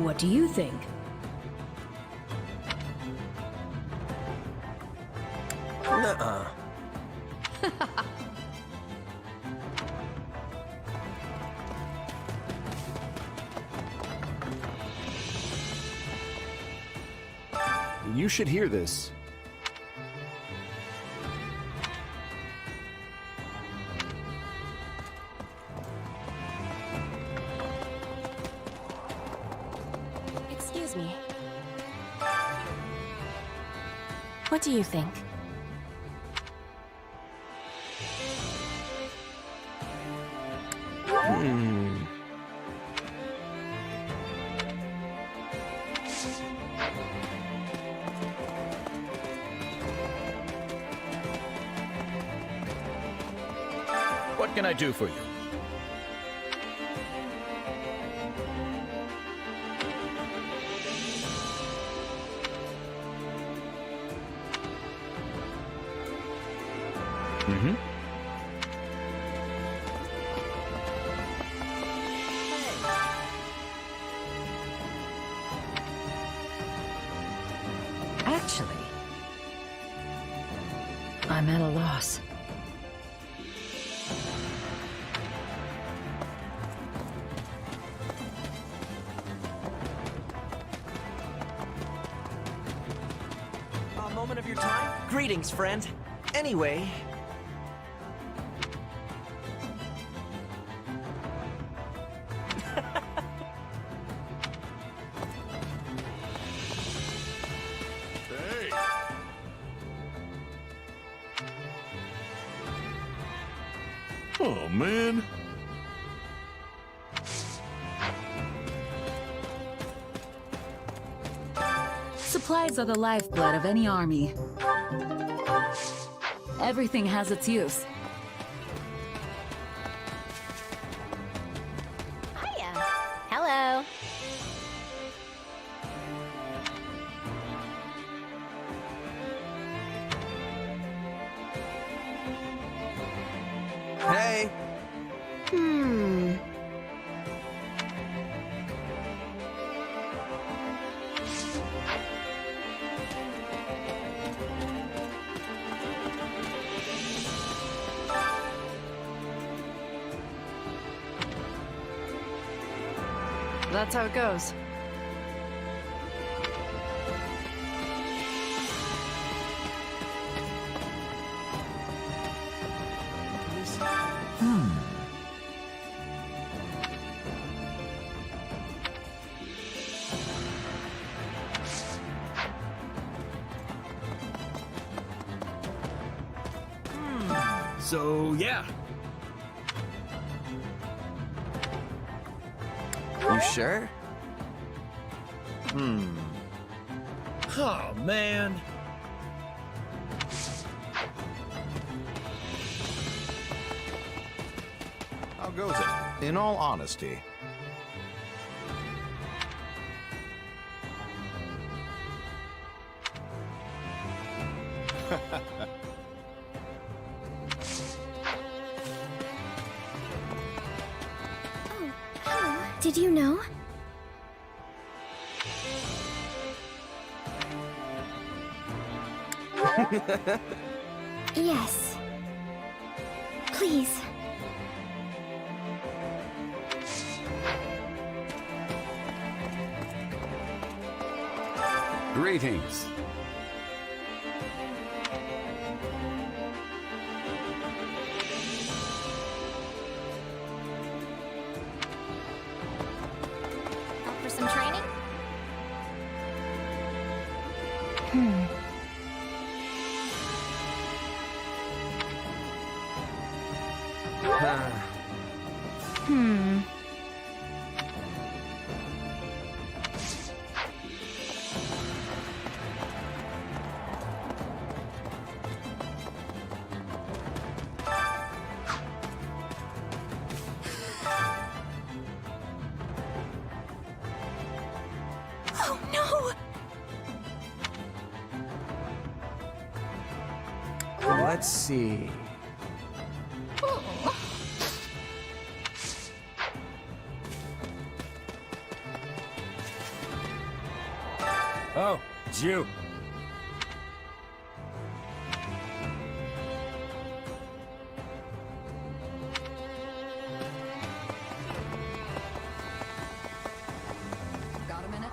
What do you think? Nuh-uh. You should hear this. Excuse me. What do you think? What can I do for you? Actually, I'm at a loss. A moment of your time? Greetings, friend. Anyway... Oh, man. Supplies are the lifeblood of any army. Everything has its use. Hiya. Hello. Hey! That's how it goes. So, yeah. You sure? Oh, man. How goes it? In all honesty. Hello. Did you know? Yes. Please. Greetings. Out for some training? Oh no! Let's see... It's you. Got a minute?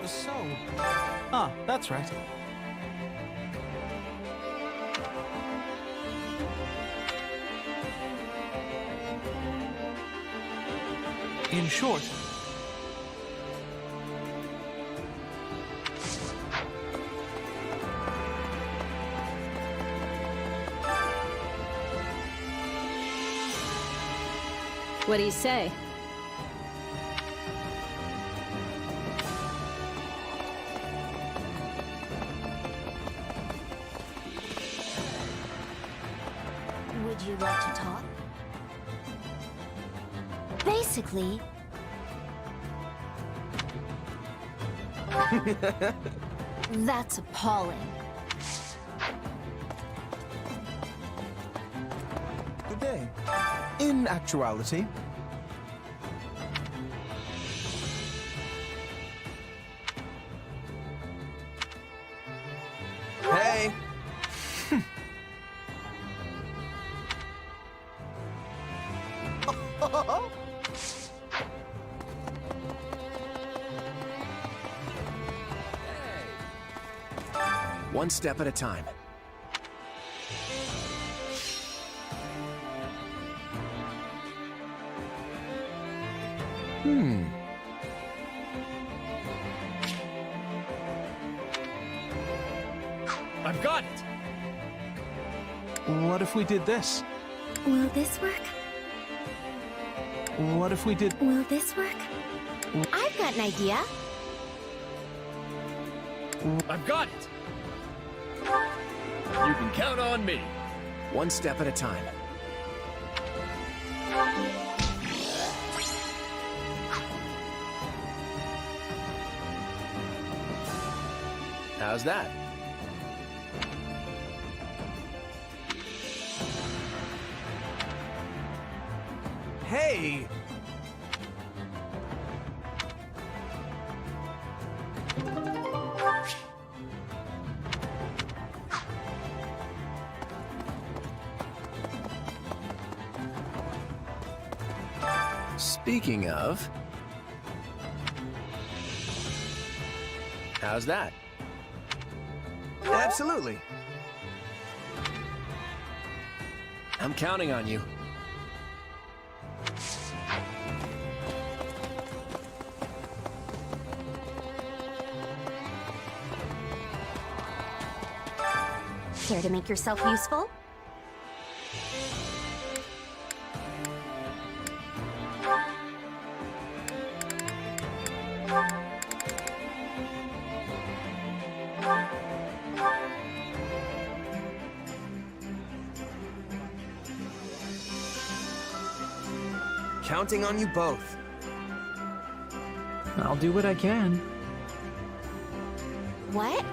So... Ah, that's right. In short... What do you say? Would you like to talk? Basically... That's appalling. Good day. In actuality, hey. One step at a time. I've got it! What if we did this? Will this work? What if we did... Will this work? I've got an idea. I've got it! You can count on me. One step at a time. How's that? Hey! Speaking of... How's that? Absolutely. I'm counting on you. Care to make yourself useful? Counting on you both. I'll do what I can. What?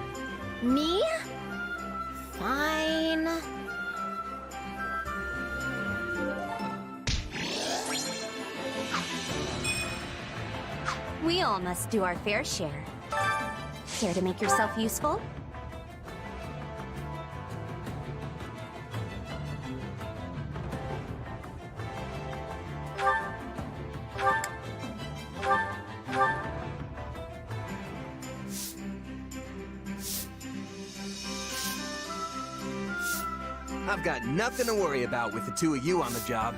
Me? Fine. We all must do our fair share. Care to make yourself useful? I've got nothing to worry about with the two of you on the job.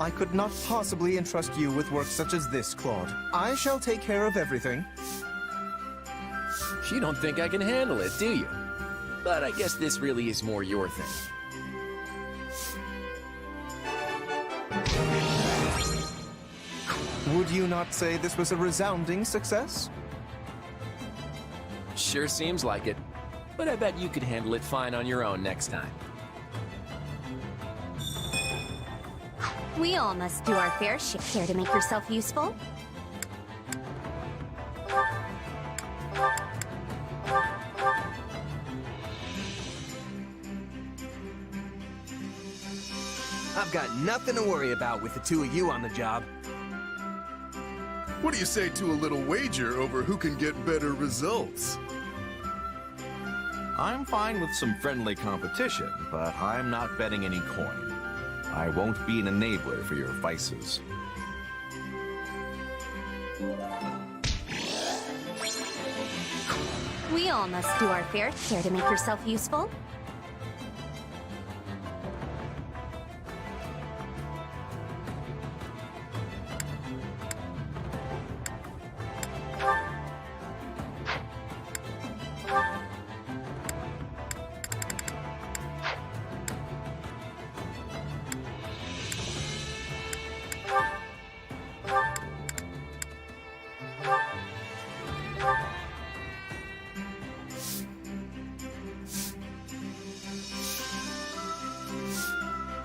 I could not possibly entrust you with work such as this, Claude. I shall take care of everything. You don't think I can handle it, do you? But I guess this really is more your thing. Would you not say this was a resounding success? Sure seems like it. But I bet you could handle it fine on your own next time. We all must do our fair share. Care to make yourself useful? I've got nothing to worry about with the two of you on the job. What do you say to a little wager over who can get better results? I'm fine with some friendly competition, but I'm not betting any coin. I won't be an enabler for your vices. We all must do our fair share to make yourself useful.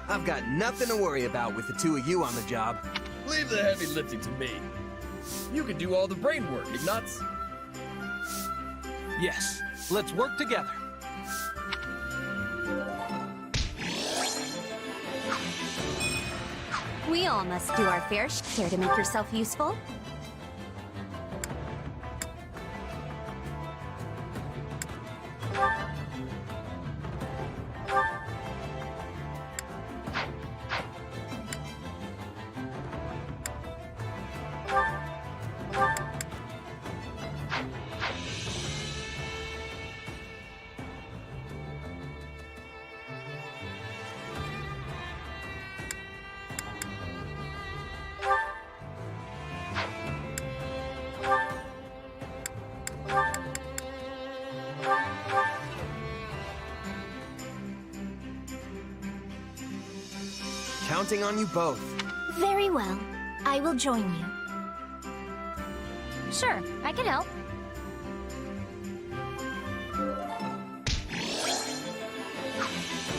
I've got nothing to worry about with the two of you on the job. Leave the heavy lifting to me. You can do all the brain work, Ignatz. Yes, let's work together. We all must do our fair share to make yourself useful. Counting on you both. Very well. I will join you. Sure, I can help.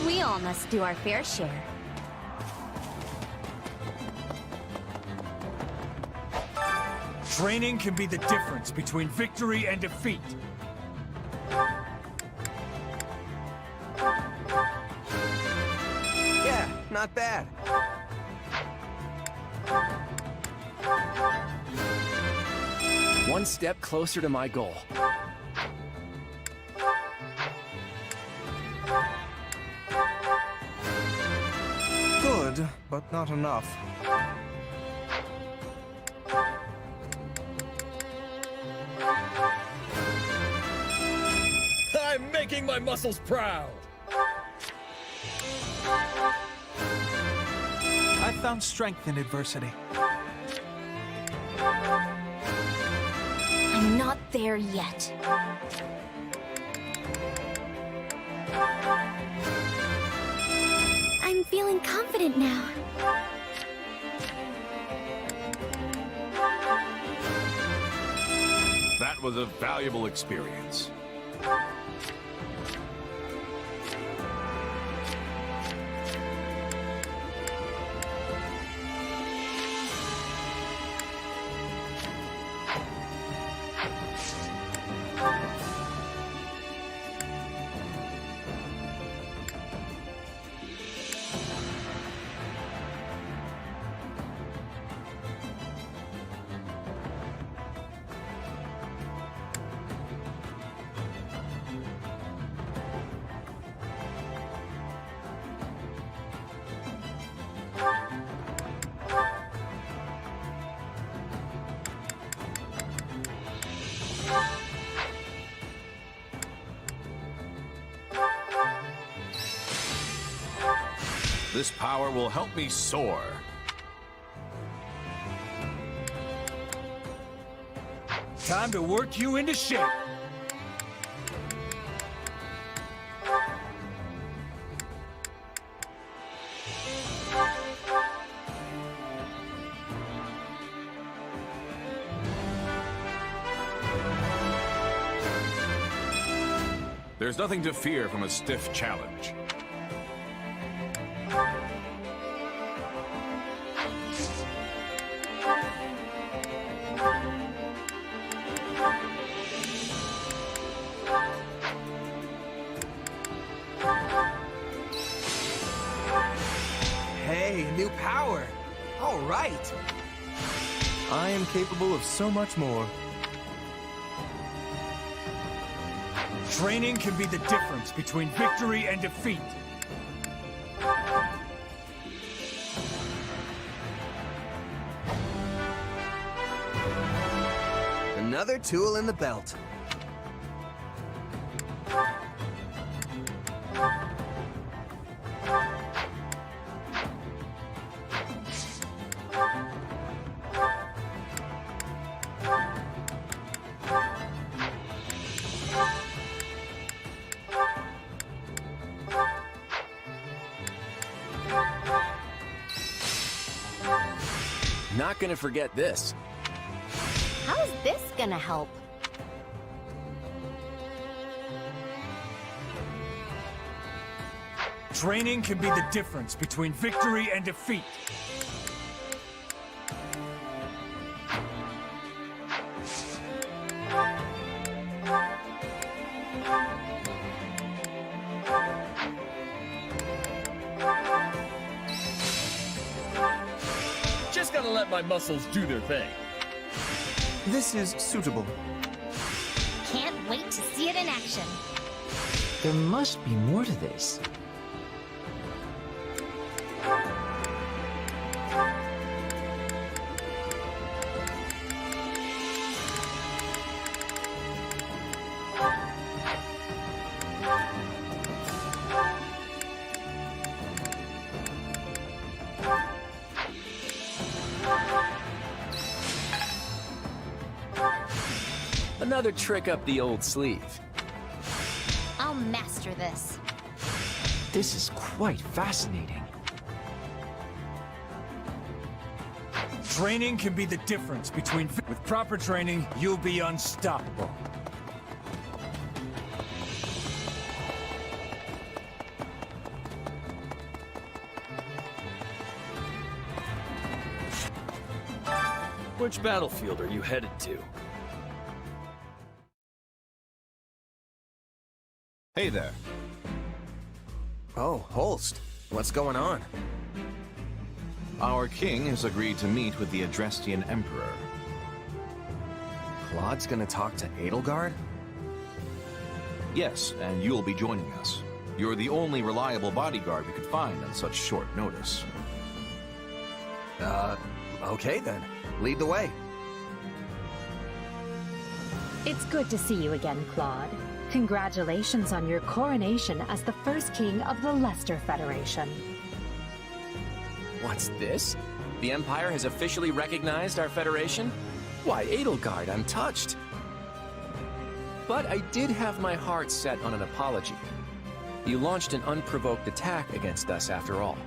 We all must do our fair share. Training can be the difference between victory and defeat. Yeah, not bad. One step closer to my goal. Good, but not enough. I'm making my muscles proud. I've found strength in adversity. I'm not there yet. I'm feeling confident now. That was a valuable experience. This power will help me soar. Time to work you into shape. There's nothing to fear from a stiff challenge. Hey, new power. All right. I am capable of so much more. Training can be the difference between victory and defeat. Another tool in the belt. Not gonna forget this. How's this gonna help? Training can be the difference between victory and defeat. Just gotta let my muscles do their thing. This is suitable. Can't wait to see it in action. There must be more to this. Another trick up the old sleeve. I'll master this. This is quite fascinating. Training can be the difference between... With proper training, you'll be unstoppable. Which battlefield are you headed to? Hey there. Oh, Holst. What's going on? Our king has agreed to meet with the Adrestian Emperor. Claude's gonna talk to Edelgard? Yes, and you'll be joining us. You're the only reliable bodyguard we could find on such short notice. Okay then. Lead the way. It's good to see you again, Claude. Congratulations on your coronation as the first king of the Leicester Federation. What's this? The Empire has officially recognized our Federation? Why, Edelgard, I'm touched. But I did have my heart set on an apology. You launched an unprovoked attack against us after all.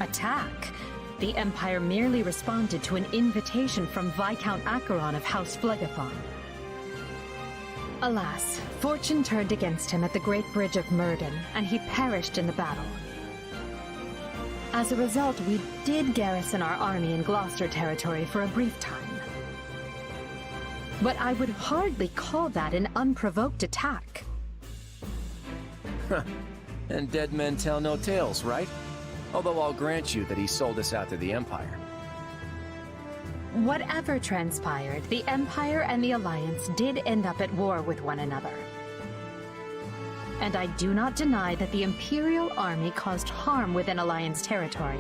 Attack? The Empire merely responded to an invitation from Viscount Acheron of House Phlegethon. Alas, fortune turned against him at the Great Bridge of Myrden, and he perished in the battle. As a result, we did garrison our army in Gloucester territory for a brief time. But I would hardly call that an unprovoked attack. And dead men tell no tales, right? Although I'll grant you that he sold us out to the Empire. Whatever transpired, the Empire and the Alliance did end up at war with one another. And I do not deny that the Imperial Army caused harm within Alliance territory.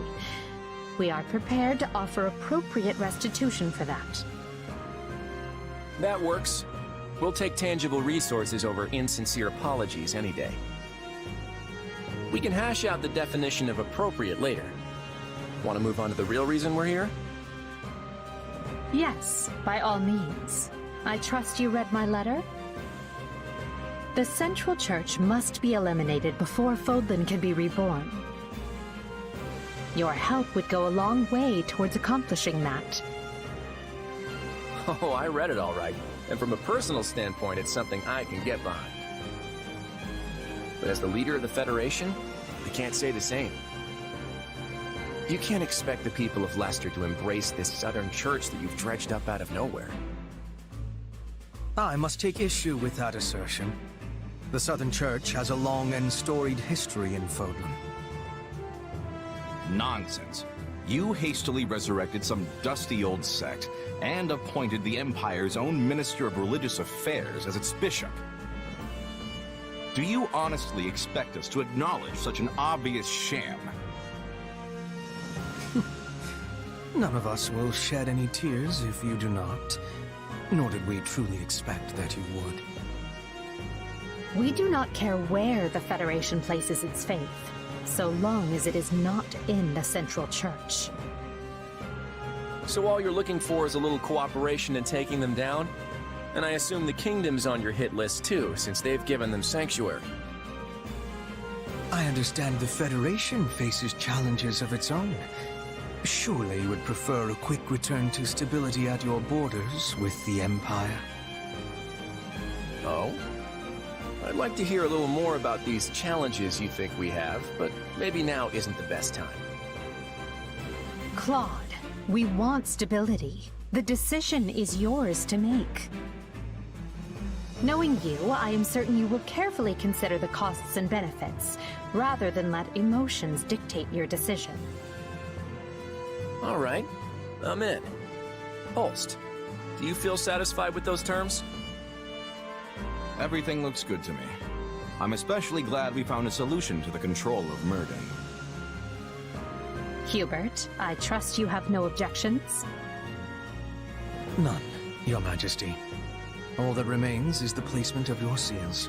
We are prepared to offer appropriate restitution for that. That works. We'll take tangible resources over insincere apologies any day. We can hash out the definition of appropriate later. Want to move on to the real reason we're here? Yes, by all means. I trust you read my letter? The Central Church must be eliminated before Fodlan can be reborn. Your help would go a long way towards accomplishing that. Oh, I read it all right. And from a personal standpoint, it's something I can get behind. But as the leader of the Federation, I can't say the same. You can't expect the people of Leicester to embrace this Southern Church that you've dredged up out of nowhere. I must take issue with that assertion. The Southern Church has a long and storied history in Fodlan. Nonsense. You hastily resurrected some dusty old sect and appointed the Empire's own Minister of Religious Affairs as its bishop. Do you honestly expect us to acknowledge such an obvious sham? None of us will shed any tears if you do not. Nor did we truly expect that you would. We do not care where the Federation places its faith, so long as it is not in the Central Church. So all you're looking for is a little cooperation in taking them down? And I assume the Kingdom's on your hit list too, since they've given them sanctuary. I understand the Federation faces challenges of its own. Surely you would prefer a quick return to stability at your borders with the Empire. Oh? I'd like to hear a little more about these challenges you think we have, but maybe now isn't the best time. Claude, we want stability. The decision is yours to make. Knowing you, I am certain you will carefully consider the costs and benefits, rather than let emotions dictate your decision. All right, I'm in. Holst, do you feel satisfied with those terms? Everything looks good to me. I'm especially glad we found a solution to the control of Murden. Hubert, I trust you have no objections? None, Your Majesty. All that remains is the placement of your seals.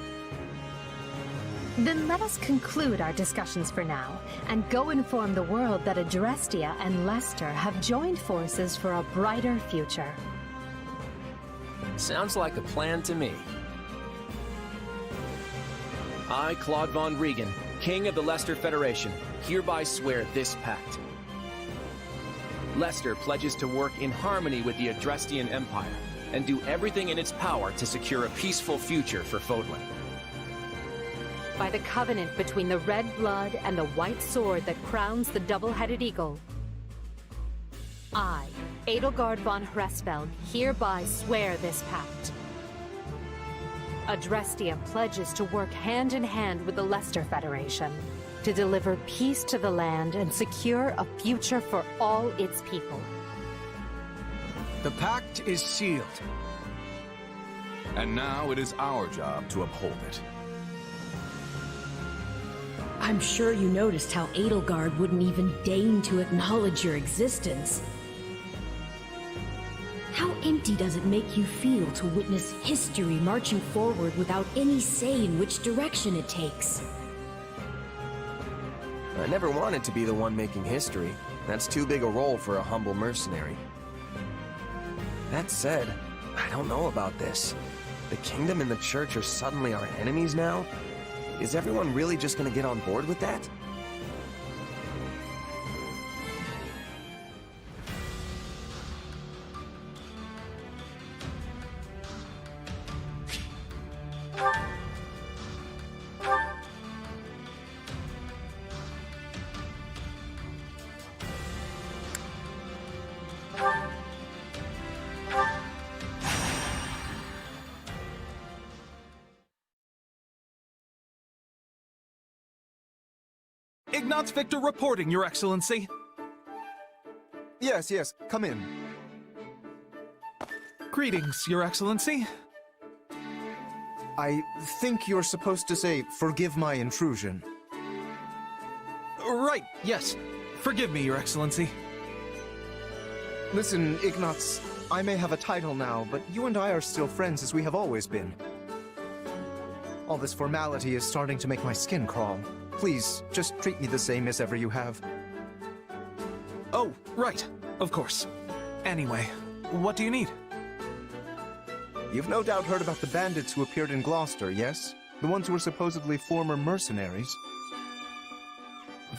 Then let us conclude our discussions for now, and go inform the world that Adrestia and Leicester have joined forces for a brighter future. Sounds like a plan to me. I, Claude von Regan, King of the Leicester Federation, hereby swear this pact. Leicester pledges to work in harmony with the Adrestian Empire, and do everything in its power to secure a peaceful future for Fodlan. By the covenant between the red blood and the white sword that crowns the double-headed eagle, I, Edelgard von Hresfeld, hereby swear this pact. Adrestia pledges to work hand-in-hand with the Leicester Federation to deliver peace to the land and secure a future for all its people. The pact is sealed. And now it is our job to uphold it. I'm sure you noticed how Edelgard wouldn't even deign to acknowledge your existence. How empty does it make you feel to witness history marching forward without any say in which direction it takes? I never wanted to be the one making history. That's too big a role for a humble mercenary. That said, I don't know about this. The Kingdom and the Church are suddenly our enemies now? Is everyone really just gonna get on board with that? Ignatz Victor reporting, Your Excellency. Yes, yes, come in. Greetings, Your Excellency. I think you're supposed to say, "Forgive my intrusion." Right, yes. Forgive me, Your Excellency. Listen, Ignatz, I may have a title now, but you and I are still friends as we have always been. All this formality is starting to make my skin crawl. Please, just treat me the same as ever you have. Oh, right. Of course. Anyway, what do you need? You've no doubt heard about the bandits who appeared in Gloucester, yes? The ones who were supposedly former mercenaries.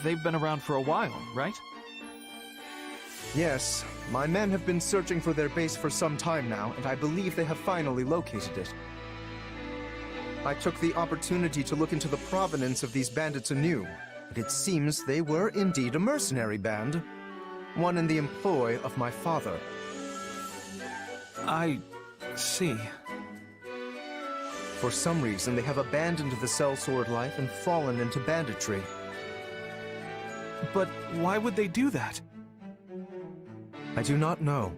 They've been around for a while, right? Yes, my men have been searching for their base for some time now, and I believe they have finally located it. I took the opportunity to look into the provenance of these bandits anew, and it seems they were indeed a mercenary band. One in the employ of my father. I see. For some reason, they have abandoned the sellsword life and fallen into banditry. But why would they do that? I do not know.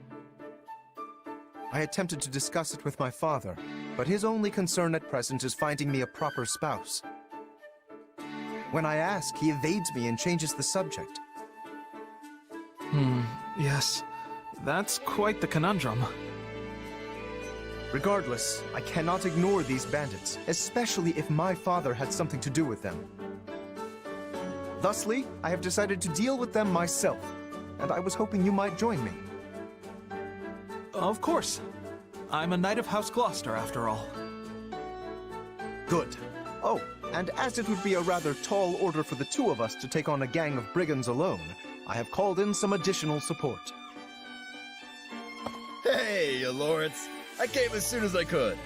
I attempted to discuss it with my father, but his only concern at present is finding me a proper spouse. When I ask, he evades me and changes the subject. Yes. That's quite the conundrum. Regardless, I cannot ignore these bandits, especially if my father had something to do with them. Thusly, I have decided to deal with them myself, and I was hoping you might join me. Of course. I'm a knight of House Gloucester, after all. Good. Oh, and as it would be a rather tall order for the two of us to take on a gang of brigands alone, I have called in some additional support. Hey, Lawrence. I came as soon as I could.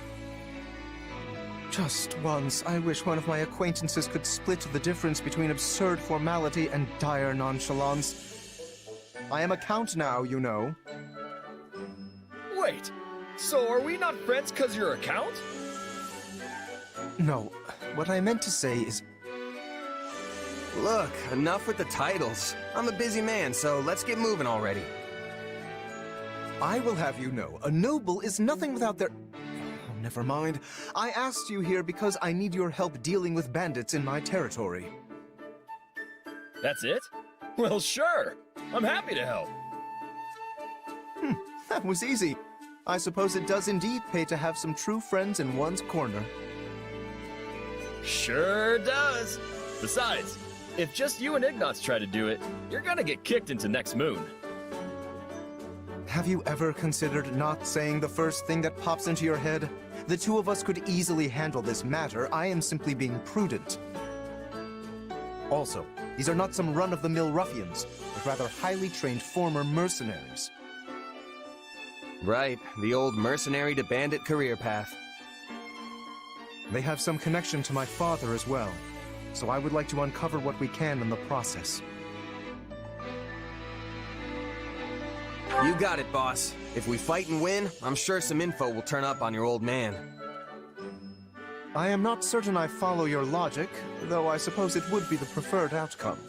Just once, I wish one of my acquaintances could split the difference between absurd formality and dire nonchalance. I am a count now, you know. Wait, so are we not friends because you're a count? No, what I meant to say is... Look, enough with the titles. I'm a busy man, so let's get moving already. I will have you know, a noble is nothing without their... Oh, never mind. I asked you here because I need your help dealing with bandits in my territory. That's it? Well, sure. I'm happy to help. That was easy. I suppose it does indeed pay to have some true friends in one's corner. Sure does. Besides, if just you and Ignatz try to do it, you're gonna get kicked into next moon. Have you ever considered not saying the first thing that pops into your head? The two of us could easily handle this matter. I am simply being prudent. Also, these are not some run-of-the-mill ruffians, but rather highly trained former mercenaries. Right, the old mercenary to bandit career path. They have some connection to my father as well, so I would like to uncover what we can in the process. You got it, boss. If we fight and win, I'm sure some info will turn up on your old man. I am not certain I follow your logic, though I suppose it would be the preferred outcome.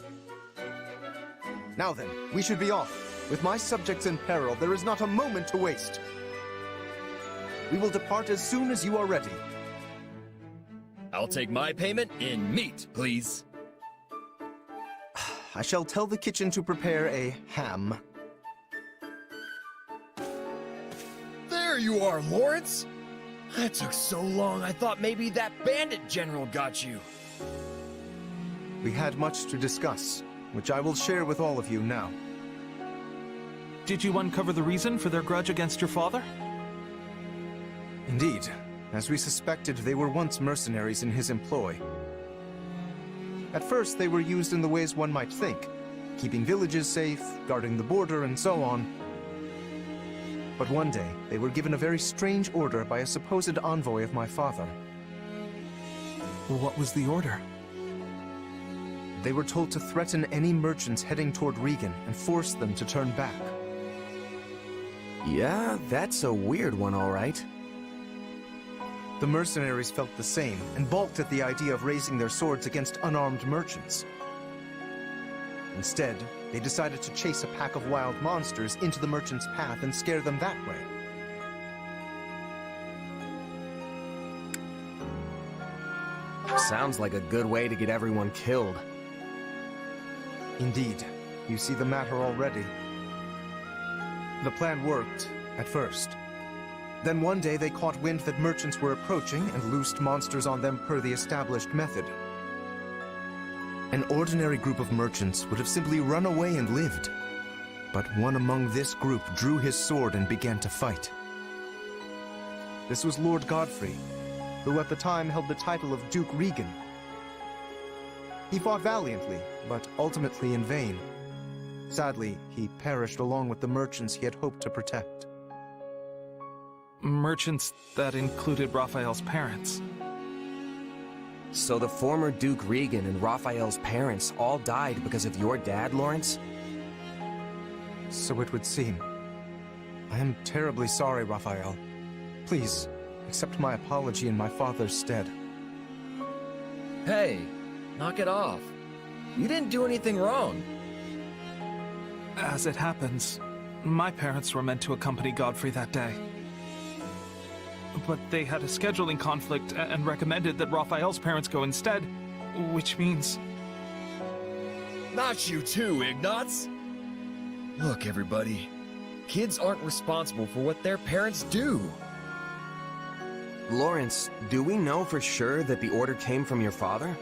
Now then, we should be off. With my subjects in peril, there is not a moment to waste. We will depart as soon as you are ready. I'll take my payment in meat, please. I shall tell the kitchen to prepare a ham. There you are, Lawrence! That took so long, I thought maybe that bandit general got you. We had much to discuss, which I will share with all of you now. Did you uncover the reason for their grudge against your father? Indeed. As we suspected, they were once mercenaries in his employ. At first, they were used in the ways one might think, keeping villages safe, guarding the border, and so on. But one day, they were given a very strange order by a supposed envoy of my father. What was the order? They were told to threaten any merchants heading toward Regan and force them to turn back. Yeah, that's a weird one, all right. The mercenaries felt the same and balked at the idea of raising their swords against unarmed merchants. Instead, they decided to chase a pack of wild monsters into the merchants' path and scare them that way. Sounds like a good way to get everyone killed. Indeed. You see the matter already. The plan worked, at first. Then one day they caught wind that merchants were approaching and loosed monsters on them per the established method. An ordinary group of merchants would have simply run away and lived. But one among this group drew his sword and began to fight. This was Lord Godfrey, who at the time held the title of Duke Regan. He fought valiantly, but ultimately in vain. Sadly, he perished along with the merchants he had hoped to protect. Merchants that included Raphael's parents. So the former Duke Regan and Raphael's parents all died because of your dad, Lawrence? So it would seem. I am terribly sorry, Raphael. Please, accept my apology in my father's stead. Hey, knock it off. You didn't do anything wrong. As it happens, my parents were meant to accompany Godfrey that day. But they had a scheduling conflict and recommended that Raphael's parents go instead, which means... Not you too, Ignatz! Look, everybody. Kids aren't responsible for what their parents do. Lawrence, do we know for sure that the order came from your father?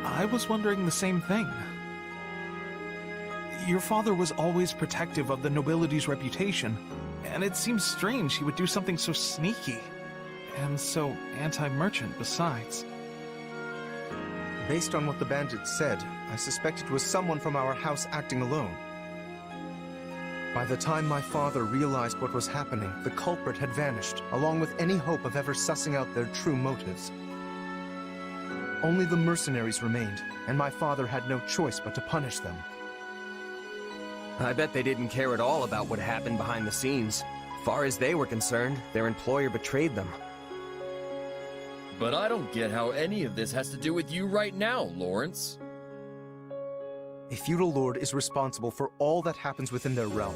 I was wondering the same thing. Your father was always protective of the nobility's reputation, and it seems strange he would do something so sneaky, and so anti-merchant besides. Based on what the bandits said, I suspect it was someone from our house acting alone. By the time my father realized what was happening, the culprit had vanished, along with any hope of ever sussing out their true motives. Only the mercenaries remained, and my father had no choice but to punish them. I bet they didn't care at all about what happened behind the scenes. Far as they were concerned, their employer betrayed them. But I don't get how any of this has to do with you right now, Lawrence. A feudal lord is responsible for all that happens within their realm.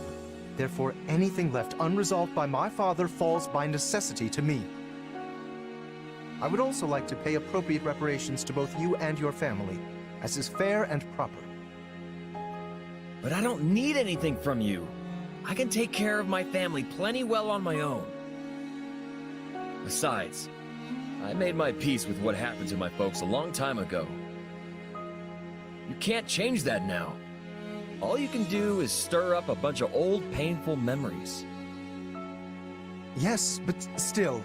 Therefore, anything left unresolved by my father falls by necessity to me. I would also like to pay appropriate reparations to both you and your family, as is fair and proper. But I don't need anything from you. I can take care of my family plenty well on my own. Besides, I made my peace with what happened to my folks a long time ago. You can't change that now. All you can do is stir up a bunch of old, painful memories. Yes, but still...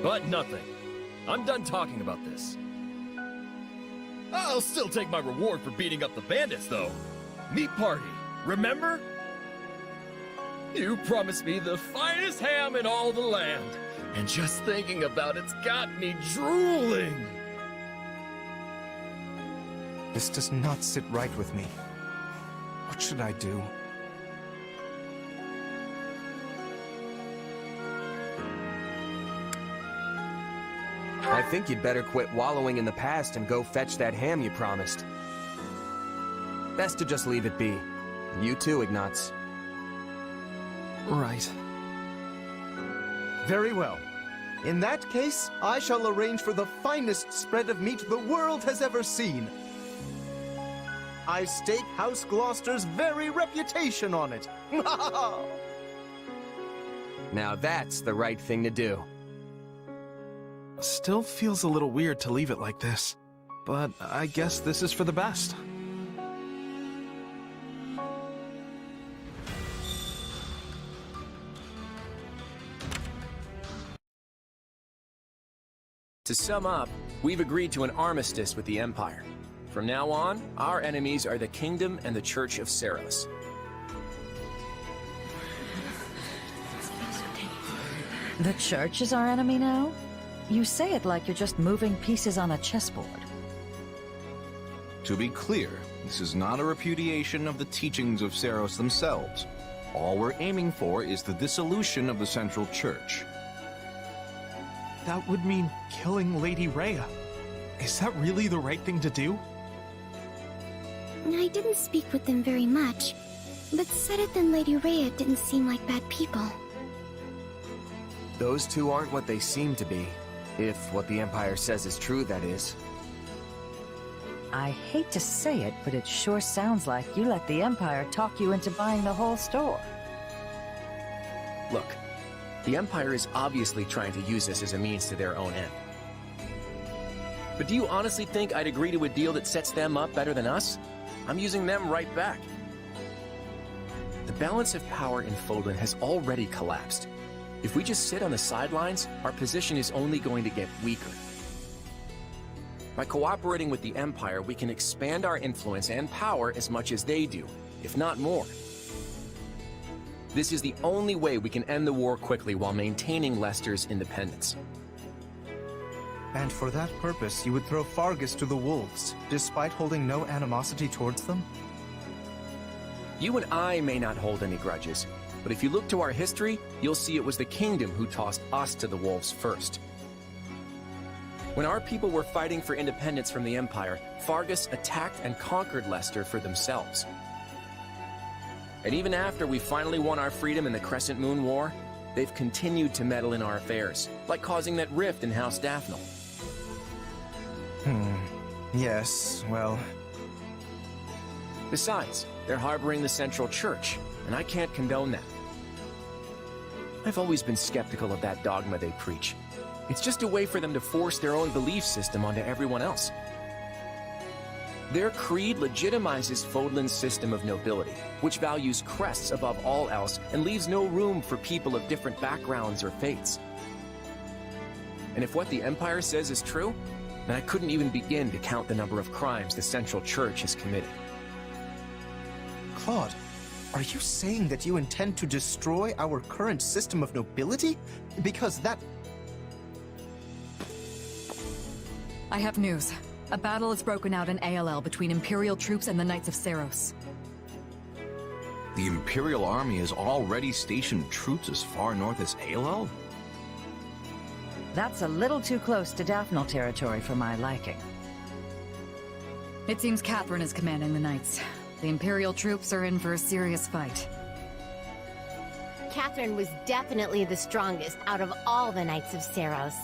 But nothing. I'm done talking about this. I'll still take my reward for beating up the bandits, though. Meat party, remember? You promised me the finest ham in all the land, and just thinking about it's got me drooling. This does not sit right with me. What should I do? I think you'd better quit wallowing in the past and go fetch that ham you promised. Best to just leave it be. You too, Ignatz. Right. Very well. In that case, I shall arrange for the finest spread of meat the world has ever seen. I stake House Gloucester's very reputation on it. Now that's the right thing to do. Still feels a little weird to leave it like this, but I guess this is for the best. To sum up, we've agreed to an armistice with the Empire. From now on, our enemies are the Kingdom and the Church of Seros. The Church is our enemy now? You say it like you're just moving pieces on a chessboard. To be clear, this is not a repudiation of the teachings of Seros themselves. All we're aiming for is the dissolution of the Central Church. That would mean killing Lady Rhea. Is that really the right thing to do? I didn't speak with them very much, but Sedith and Lady Rhea didn't seem like bad people. Those two aren't what they seem to be. If what the Empire says is true, that is. I hate to say it, but it sure sounds like you let the Empire talk you into buying the whole store. Look, the Empire is obviously trying to use us as a means to their own end. But do you honestly think I'd agree to a deal that sets them up better than us? I'm using them right back. The balance of power in Fodlan has already collapsed. If we just sit on the sidelines, our position is only going to get weaker. By cooperating with the Empire, we can expand our influence and power as much as they do, if not more. This is the only way we can end the war quickly while maintaining Leicester's independence. And for that purpose, you would throw Fargus to the wolves, despite holding no animosity towards them? You and I may not hold any grudges, but if you look to our history, you'll see it was the Kingdom who tossed us to the wolves first. When our people were fighting for independence from the Empire, Fargus attacked and conquered Leicester for themselves. And even after we finally won our freedom in the Crescent Moon War, they've continued to meddle in our affairs, like causing that rift in House Daphne. Yes, well... Besides, they're harboring the Central Church, and I can't condone that. I've always been skeptical of that dogma they preach. It's just a way for them to force their own belief system onto everyone else. Their creed legitimizes Fodlan's system of nobility, which values crests above all else and leaves no room for people of different backgrounds or faiths. And if what the Empire says is true, then I couldn't even begin to count the number of crimes the Central Church has committed. Claude, are you saying that you intend to destroy our current system of nobility? Because that... I have news. A battle has broken out in ALL between Imperial troops and the Knights of Seiros. The Imperial Army has already stationed troops as far north as ALL? That's a little too close to Daphne territory for my liking. It seems Catherine is commanding the Knights. The Imperial troops are in for a serious fight. Catherine was definitely the strongest out of all the Knights of Seiros.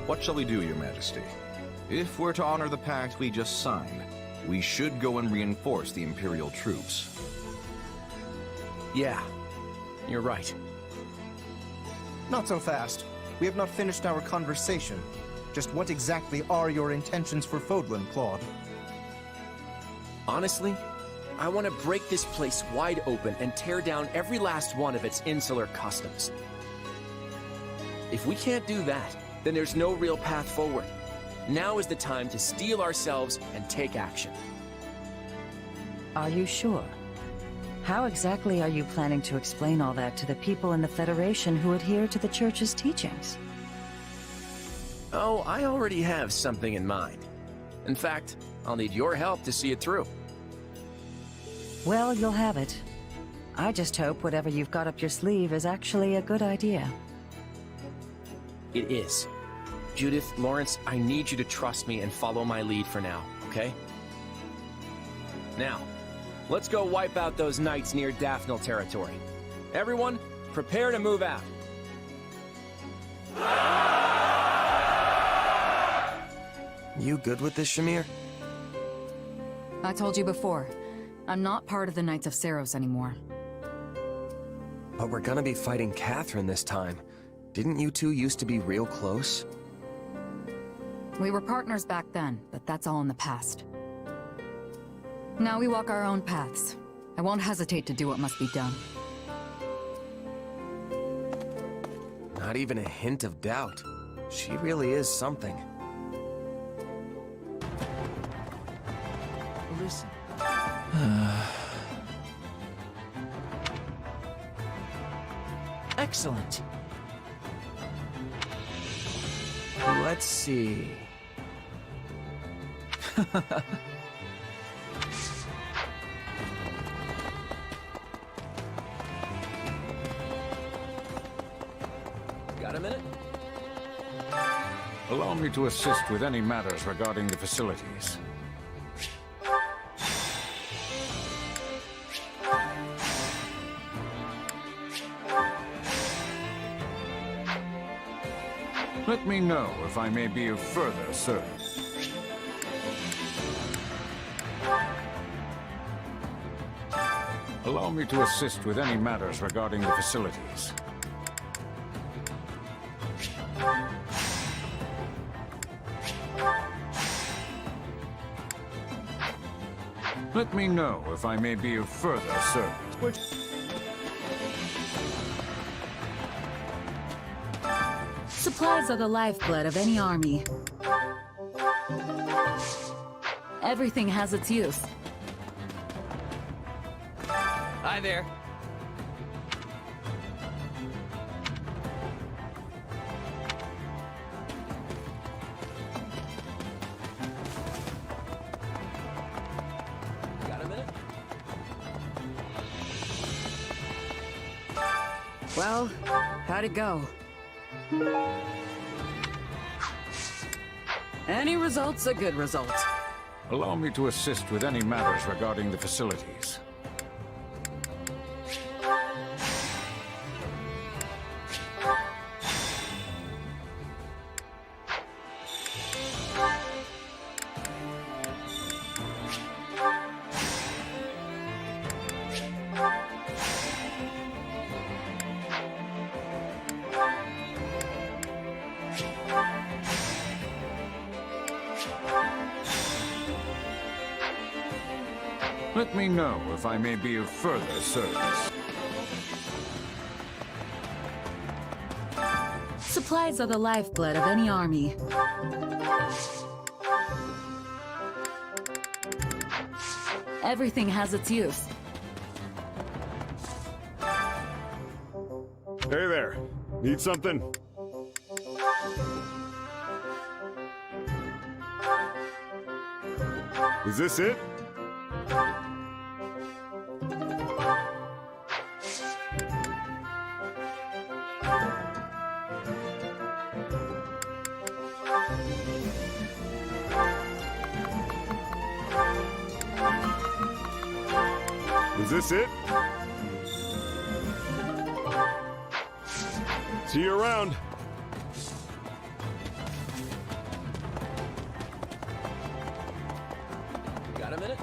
What shall we do, Your Majesty? If we're to honor the pact we just signed, we should go and reinforce the Imperial troops. Yeah, you're right. Not so fast. We have not finished our conversation. Just what exactly are your intentions for Fodlan, Claude? Honestly, I want to break this place wide open and tear down every last one of its insular customs. If we can't do that, then there's no real path forward. Now is the time to steel ourselves and take action. Are you sure? How exactly are you planning to explain all that to the people in the Federation who adhere to the Church's teachings? Oh, I already have something in mind. In fact, I'll need your help to see it through. Well, you'll have it. I just hope whatever you've got up your sleeve is actually a good idea. It is. Judith, Lawrence, I need you to trust me and follow my lead for now, okay? Now, let's go wipe out those knights near Daphne territory. Everyone, prepare to move out. You good with this, Shamir? I told you before, I'm not part of the Knights of Seiros anymore. But we're gonna be fighting Catherine this time. Didn't you two used to be real close? We were partners back then, but that's all in the past. Now we walk our own paths. I won't hesitate to do what must be done. Not even a hint of doubt. She really is something. Listen. Excellent. Let's see. Got a minute? Allow me to assist with any matters regarding the facilities. Let me know if I may be of further service. Allow me to assist with any matters regarding the facilities. Let me know if I may be of further service. Supplies are the lifeblood of any army. Everything has its use. Hi there. Got a minute? Well, how'd it go? Any result's a good result. Allow me to assist with any matters regarding the facilities. Let me know if I may be of further service. Supplies are the lifeblood of any army. Everything has its use. Hey there. Need something? Is this it? Is this it? See you around. Got a minute?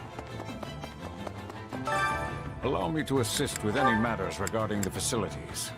Allow me to assist with any matters regarding the facilities.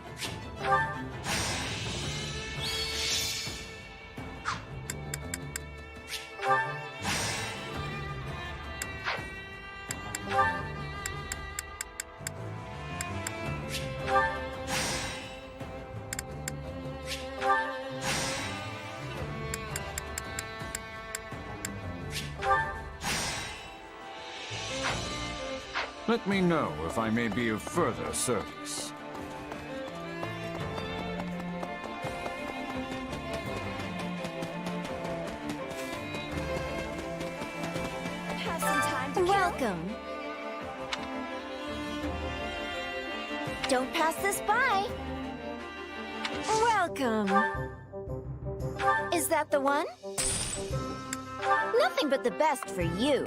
Let me know if I may be of further service. Have some time to welcome. Don't pass this by. Welcome. Is that the one? Nothing but the best for you.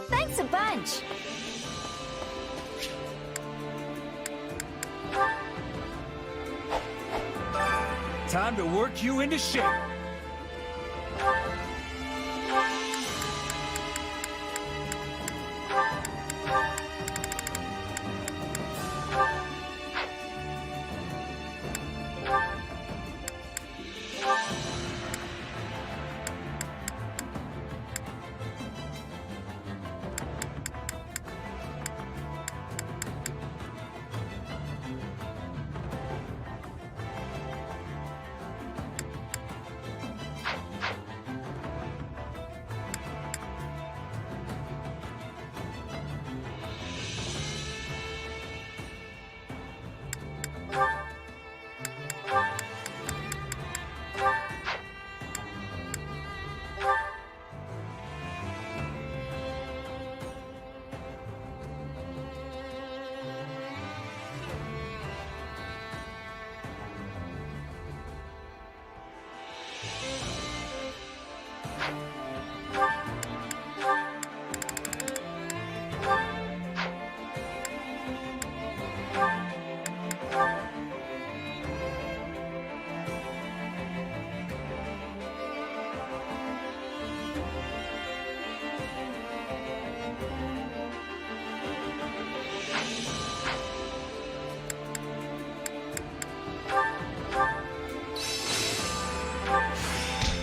Thanks a bunch. Time to work you into shape.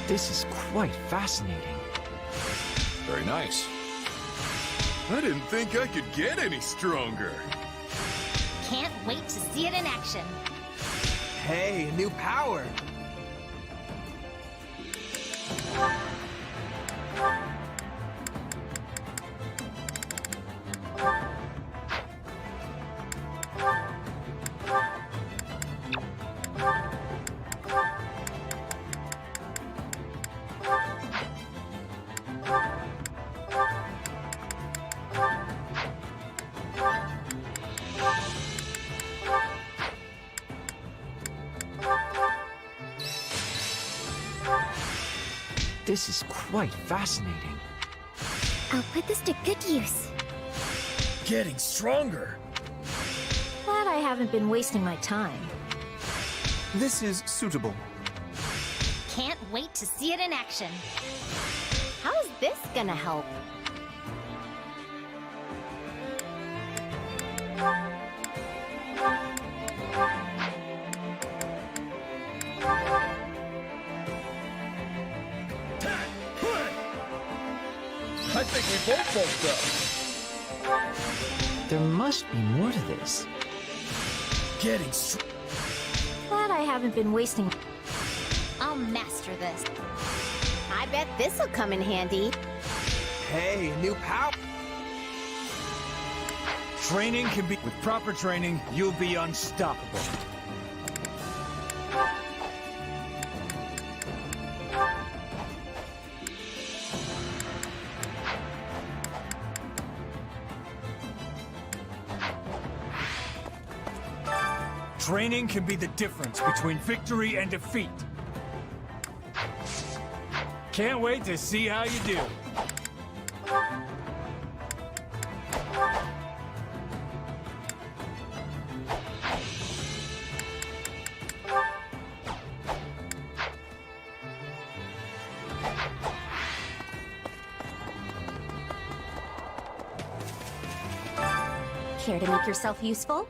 This is quite fascinating. Very nice. I didn't think I could get any stronger. Can't wait to see it in action. Hey, new power. This is quite fascinating. I'll put this to good use. Getting stronger. Glad I haven't been wasting my time. This is suitable. Can't wait to see it in action. How's this gonna help? I think we both bulked up. There must be more to this. Getting Glad I haven't been wasting... I'll master this. I bet this'll come in handy. Hey, new power. Training can be... With proper training, you'll be unstoppable. Training can be the difference between victory and defeat. Can't wait to see how you do. Care to make yourself useful?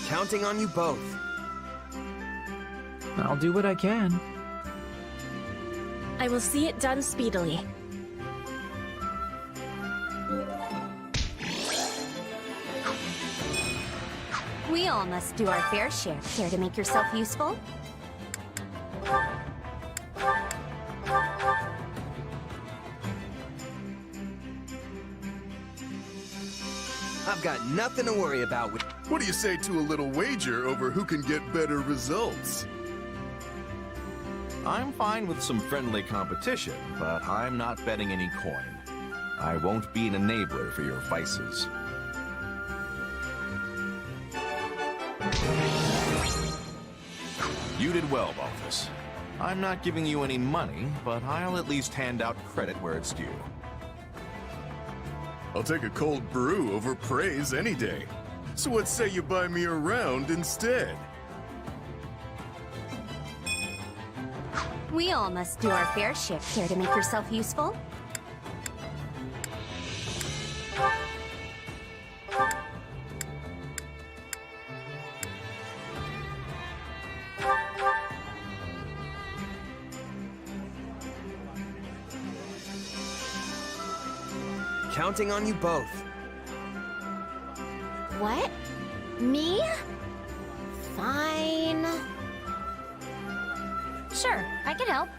Counting on you both. I'll do what I can. I will see it done speedily. We all must do our fair share. Care to make yourself useful? I've got nothing to worry about with... What do you say to a little wager over who can get better results? I'm fine with some friendly competition, but I'm not betting any coin. I won't be an enabler for your vices. You did well, Balthus. I'm not giving you any money, but I'll at least hand out credit where it's due. I'll take a cold brew over praise any day. So what say you buy me a round instead? We all must do our fair share. Care to make yourself useful? Counting on you both. What? Me? Fine. Sure, I can help.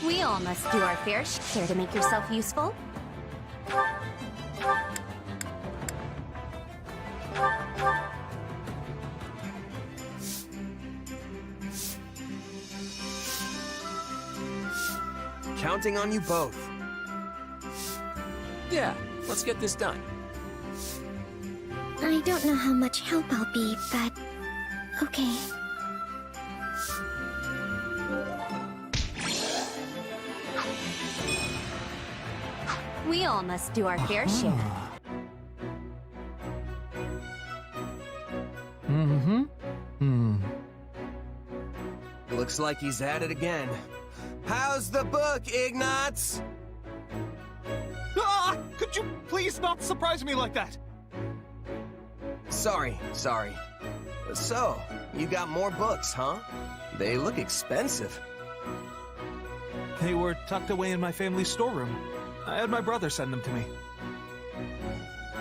We all must do our fair share. To make yourself useful? Counting on you both. Yeah, let's get this done. I don't know how much help I'll be, but... okay. We all must do our fair share. Looks like he's at it again. How's the book, Ignatz? Ah! Could you please not surprise me like that? Sorry. So, you got more books, huh? They look expensive. They were tucked away in my family's storeroom. I had my brother send them to me.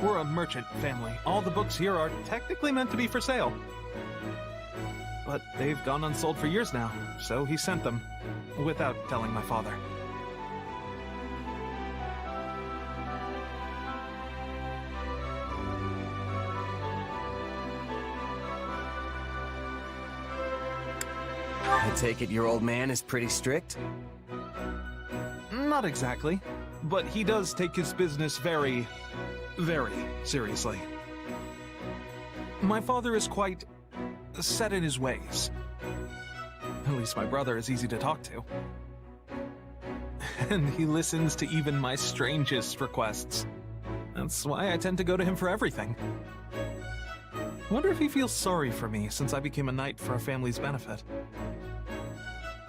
We're a merchant family. All the books here are technically meant to be for sale. But they've gone unsold for years now, so he sent them, without telling my father. I take it your old man is pretty strict? Not exactly, but he does take his business very, very seriously. My father is quite set in his ways. At least my brother is easy to talk to. And he listens to even my strangest requests. That's why I tend to go to him for everything. Wonder if he feels sorry for me since I became a knight for our family's benefit.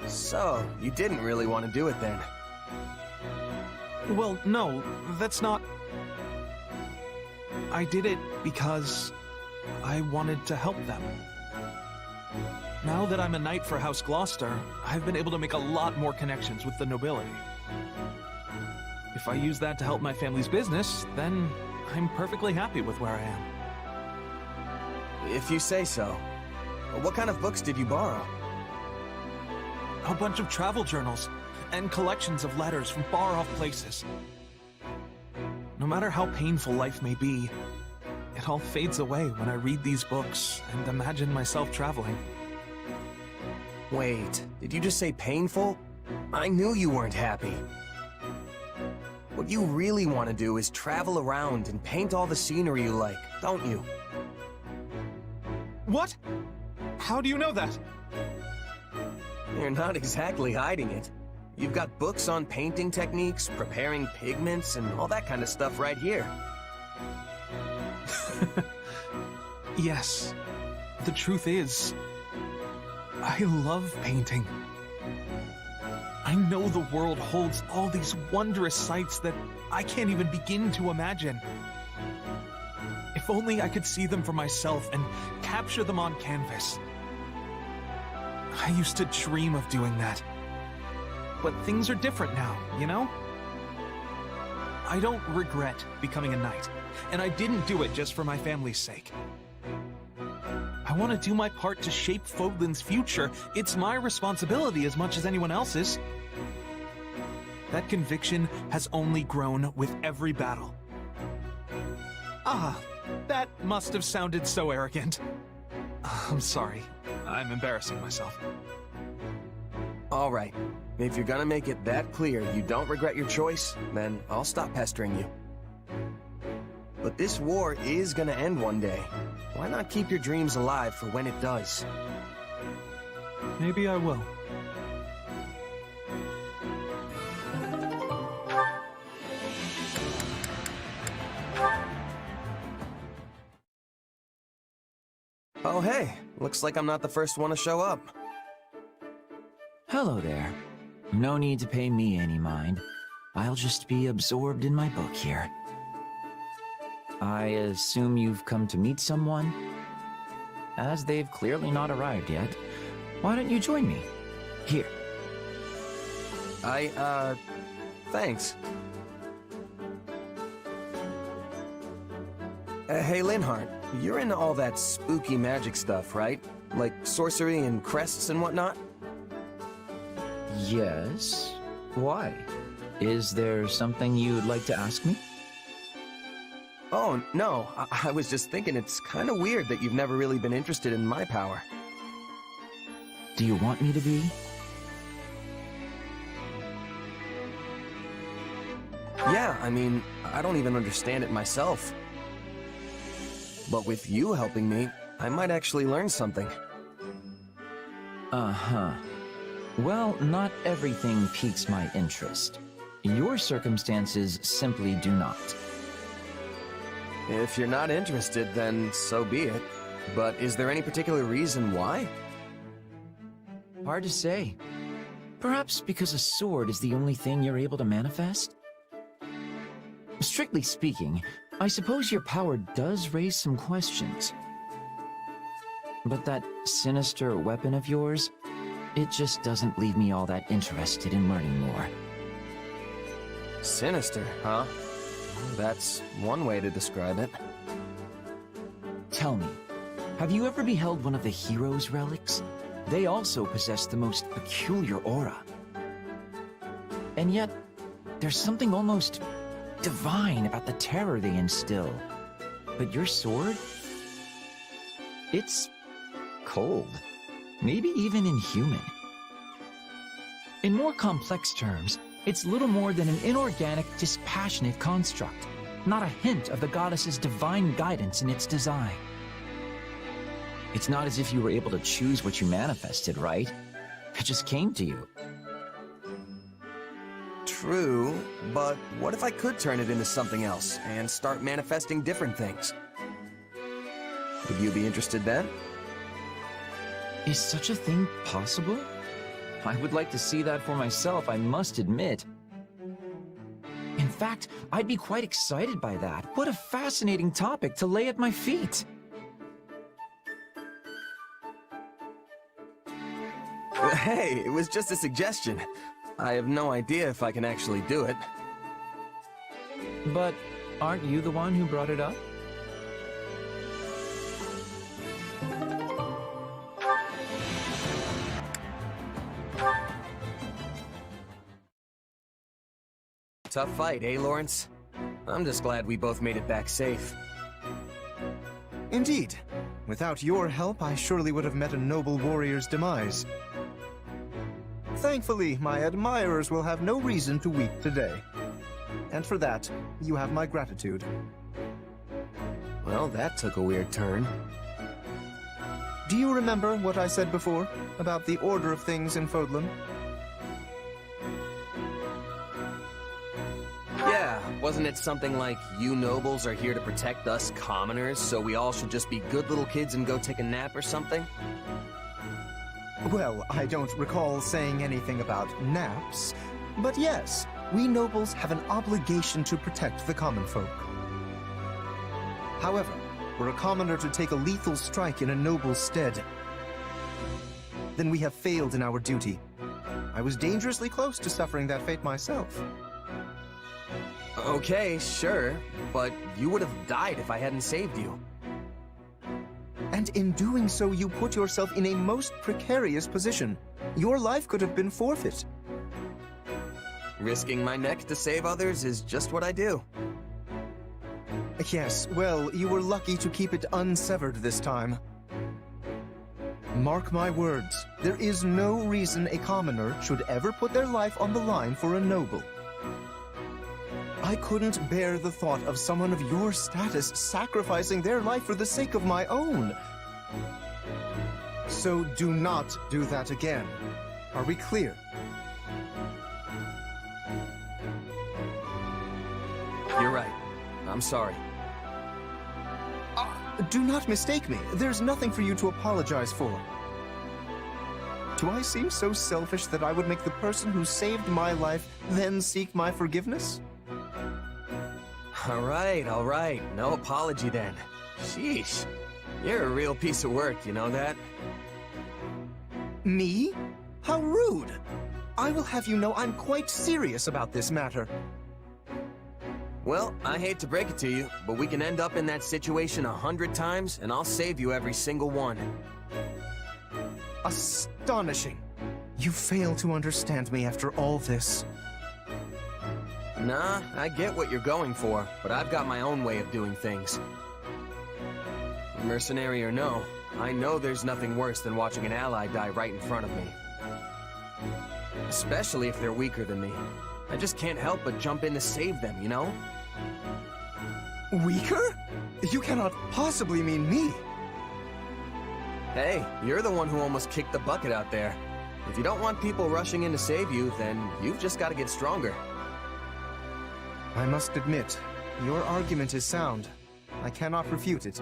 So, you didn't really want to do it then? Well, no, that's not... I did it because I wanted to help them. Now that I'm a knight for House Gloucester, I've been able to make a lot more connections with the nobility. If I use that to help my family's business, then I'm perfectly happy with where I am. If you say so. What kind of books did you borrow? A bunch of travel journals and collections of letters from far-off places. No matter how painful life may be, it all fades away when I read these books and imagine myself traveling. Wait, did you just say painful? I knew you weren't happy. What you really want to do is travel around and paint all the scenery you like, don't you? What? How do you know that? You're not exactly hiding it. You've got books on painting techniques, preparing pigments, and all that kind of stuff right here. Yes. The truth is, I love painting. I know the world holds all these wondrous sights that I can't even begin to imagine. If only I could see them for myself and capture them on canvas. I used to dream of doing that. But things are different now, you know? I don't regret becoming a knight, and I didn't do it just for my family's sake. I want to do my part to shape Fodlan's future. It's my responsibility as much as anyone else's. That conviction has only grown with every battle. Ah, that must have sounded so arrogant. I'm sorry. I'm embarrassing myself. All right. If you're gonna make it that clear you don't regret your choice, then I'll stop pestering you. But this war is gonna end one day. Why not keep your dreams alive for when it does? Maybe I will. Oh hey, looks like I'm not the first one to show up. Hello there. No need to pay me any mind. I'll just be absorbed in my book here. I assume you've come to meet someone? As they've clearly not arrived yet, why don't you join me? Here. Thanks. Hey, Linhardt, you're into all that spooky magic stuff, right? Like sorcery and crests and whatnot? Yes. Why? Is there something you'd like to ask me? Oh, no. I was just thinking it's kind of weird that you've never really been interested in my power. Do you want me to be? Yeah, I mean, I don't even understand it myself. But with you helping me, I might actually learn something. Uh-huh. Well, not everything piques my interest. Your circumstances simply do not. If you're not interested, then so be it. But is there any particular reason why? Hard to say. Perhaps because a sword is the only thing you're able to manifest? Strictly speaking, I suppose your power does raise some questions. But that sinister weapon of yours, it just doesn't leave me all that interested in learning more. Sinister, huh? That's one way to describe it. Tell me, have you ever beheld one of the hero's relics? They also possess the most peculiar aura. And yet, there's something almost divine about the terror they instill. But your sword? It's cold. Maybe even inhuman. In more complex terms, it's little more than an inorganic, dispassionate construct, not a hint of the goddess's divine guidance in its design. It's not as if you were able to choose what you manifested, right? It just came to you. True, but what if I could turn it into something else and start manifesting different things? Would you be interested then? Is such a thing possible? I would like to see that for myself, I must admit. In fact, I'd be quite excited by that. What a fascinating topic to lay at my feet. Hey, it was just a suggestion. I have no idea if I can actually do it. But aren't you the one who brought it up? Tough fight, eh, Lawrence? I'm just glad we both made it back safe. Indeed. Without your help, I surely would have met a noble warrior's demise. Thankfully, my admirers will have no reason to weep today. And for that, you have my gratitude. Well, that took a weird turn. Do you remember what I said before about the order of things in Fodlan? Yeah, wasn't it something like, you nobles are here to protect us commoners, so we all should just be good little kids and go take a nap or something? Well, I don't recall saying anything about naps, but yes, we nobles have an obligation to protect the common folk. However, were a commoner to take a lethal strike in a noble's stead, then we have failed in our duty. I was dangerously close to suffering that fate myself. Okay, sure, but you would have died if I hadn't saved you. And in doing so, you put yourself in a most precarious position. Your life could have been forfeit. Risking my neck to save others is just what I do. Yes, well, you were lucky to keep it unsevered this time. Mark my words, there is no reason a commoner should ever put their life on the line for a noble. I couldn't bear the thought of someone of your status sacrificing their life for the sake of my own. So do not do that again. Are we clear? You're right. I'm sorry. Do not mistake me. There's nothing for you to apologize for. Do I seem so selfish that I would make the person who saved my life then seek my forgiveness? All right. No apology then. Sheesh. You're a real piece of work, you know that? Me? How rude! I will have you know I'm quite serious about this matter. Well, I hate to break it to you, but we can end up in that situation 100 times, and I'll save you every single one. Astonishing. You fail to understand me after all this. Nah, I get what you're going for, but I've got my own way of doing things. Mercenary or no, I know there's nothing worse than watching an ally die right in front of me. Especially if they're weaker than me. I just can't help but jump in to save them, you know? Weaker? You cannot possibly mean me. Hey, you're the one who almost kicked the bucket out there. If you don't want people rushing in to save you, then you've just got to get stronger. I must admit, your argument is sound. I cannot refute it.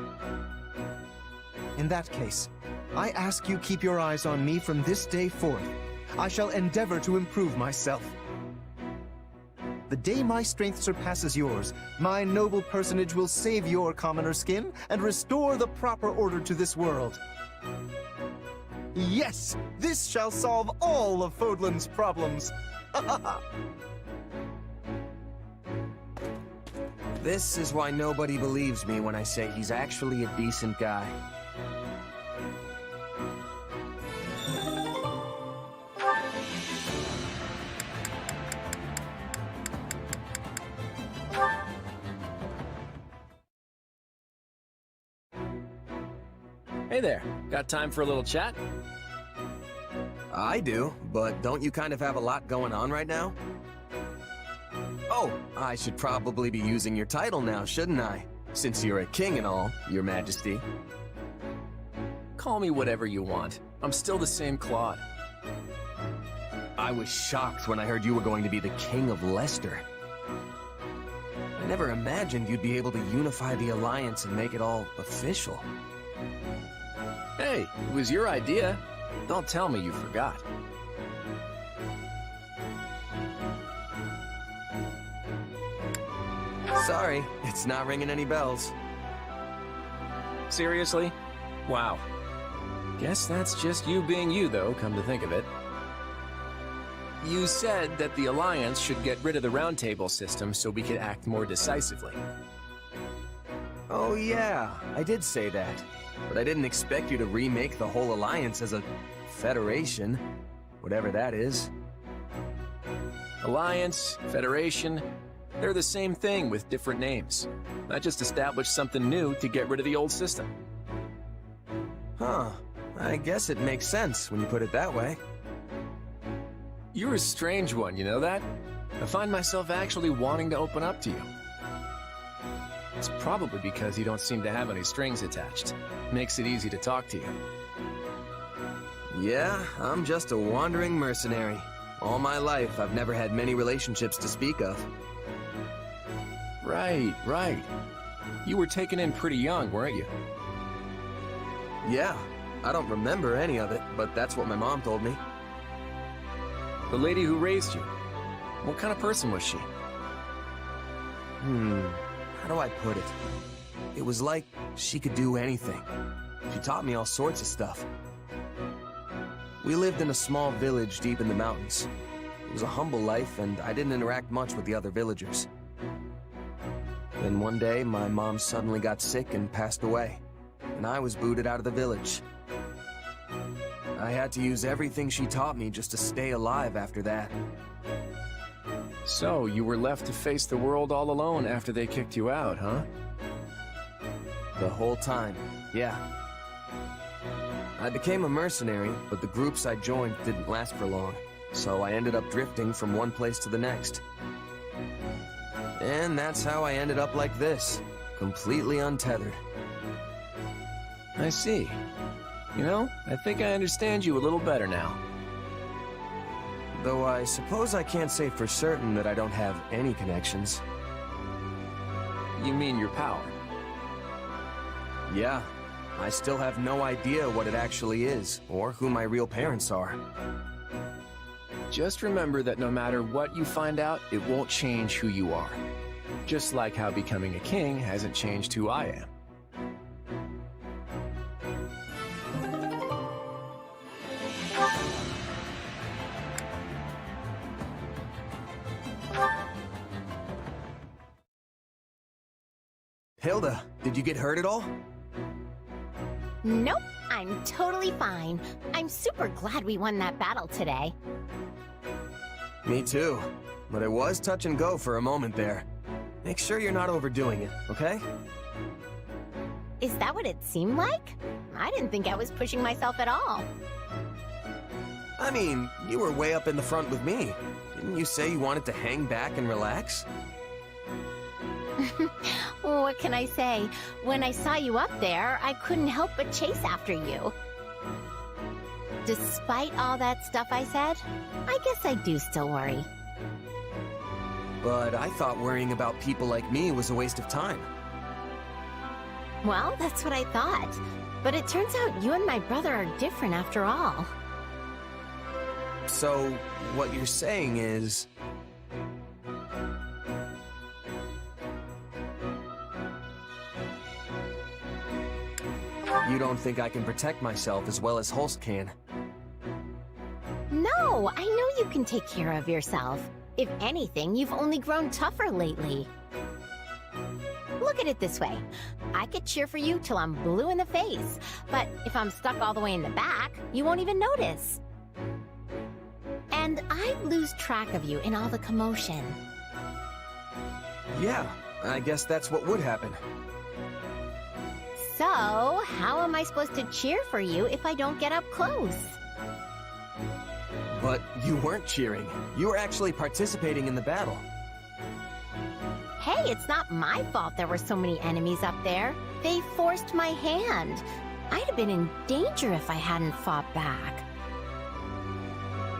In that case, I ask you keep your eyes on me from this day forth. I shall endeavor to improve myself. The day my strength surpasses yours, my noble personage will save your commoner skin and restore the proper order to this world. Yes! This shall solve all of Fodlan's problems! This is why nobody believes me when I say he's actually a decent guy. Hey there, got time for a little chat? I do, but don't you kind of have a lot going on right now? Oh, I should probably be using your title now, shouldn't I? Since you're a king and all, Your Majesty. Call me whatever you want. I'm still the same Claude. I was shocked when I heard you were going to be the King of Leicester. I never imagined you'd be able to unify the Alliance and make it all official. Hey, it was your idea. Don't tell me you forgot. Sorry, it's not ringing any bells. Seriously? Wow. Guess that's just you being you, though, come to think of it. You said that the Alliance should get rid of the Round Table system so we could act more decisively. Oh yeah, I did say that. But I didn't expect you to remake the whole Alliance as a federation, whatever that is. Alliance, Federation, they're the same thing with different names. I just established something new to get rid of the old system. Huh, I guess it makes sense when you put it that way. You're a strange one, you know that? I find myself actually wanting to open up to you. It's probably because you don't seem to have any strings attached. Makes it easy to talk to you. Yeah, I'm just a wandering mercenary. All my life, I've never had many relationships to speak of. Right. You were taken in pretty young, weren't you? Yeah, I don't remember any of it, but that's what my mom told me. The lady who raised you, what kind of person was she? How do I put it? It was like she could do anything. She taught me all sorts of stuff. We lived in a small village deep in the mountains. It was a humble life, and I didn't interact much with the other villagers. Then one day, my mom suddenly got sick and passed away, and I was booted out of the village. I had to use everything she taught me just to stay alive after that. So, you were left to face the world all alone after they kicked you out, huh? The whole time, yeah. I became a mercenary, but the groups I joined didn't last for long, so I ended up drifting from one place to the next. And that's how I ended up like this, completely untethered. I see. You know, I think I understand you a little better now. Though I suppose I can't say for certain that I don't have any connections. You mean your power? Yeah. I still have no idea what it actually is, or who my real parents are. Just remember that no matter what you find out, it won't change who you are. Just like how becoming a king hasn't changed who I am. Hilda, did you get hurt at all? Nope, I'm totally fine. I'm super glad we won that battle today. Me too, but it was touch and go for a moment there. Make sure you're not overdoing it, okay? Is that what it seemed like? I didn't think I was pushing myself at all. I mean, you were way up in the front with me. Didn't you say you wanted to hang back and relax? What can I say? When I saw you up there, I couldn't help but chase after you. Despite all that stuff I said, I guess I do still worry. But I thought worrying about people like me was a waste of time. Well, that's what I thought. But it turns out you and my brother are different after all. So, what you're saying is... you don't think I can protect myself as well as Holst can? No, I know you can take care of yourself. If anything, you've only grown tougher lately. Look at it this way. I could cheer for you till I'm blue in the face, but if I'm stuck all the way in the back, you won't even notice. And I'd lose track of you in all the commotion. Yeah, I guess that's what would happen. So, how am I supposed to cheer for you if I don't get up close? But you weren't cheering. You were actually participating in the battle. Hey, it's not my fault there were so many enemies up there. They forced my hand. I'd have been in danger if I hadn't fought back.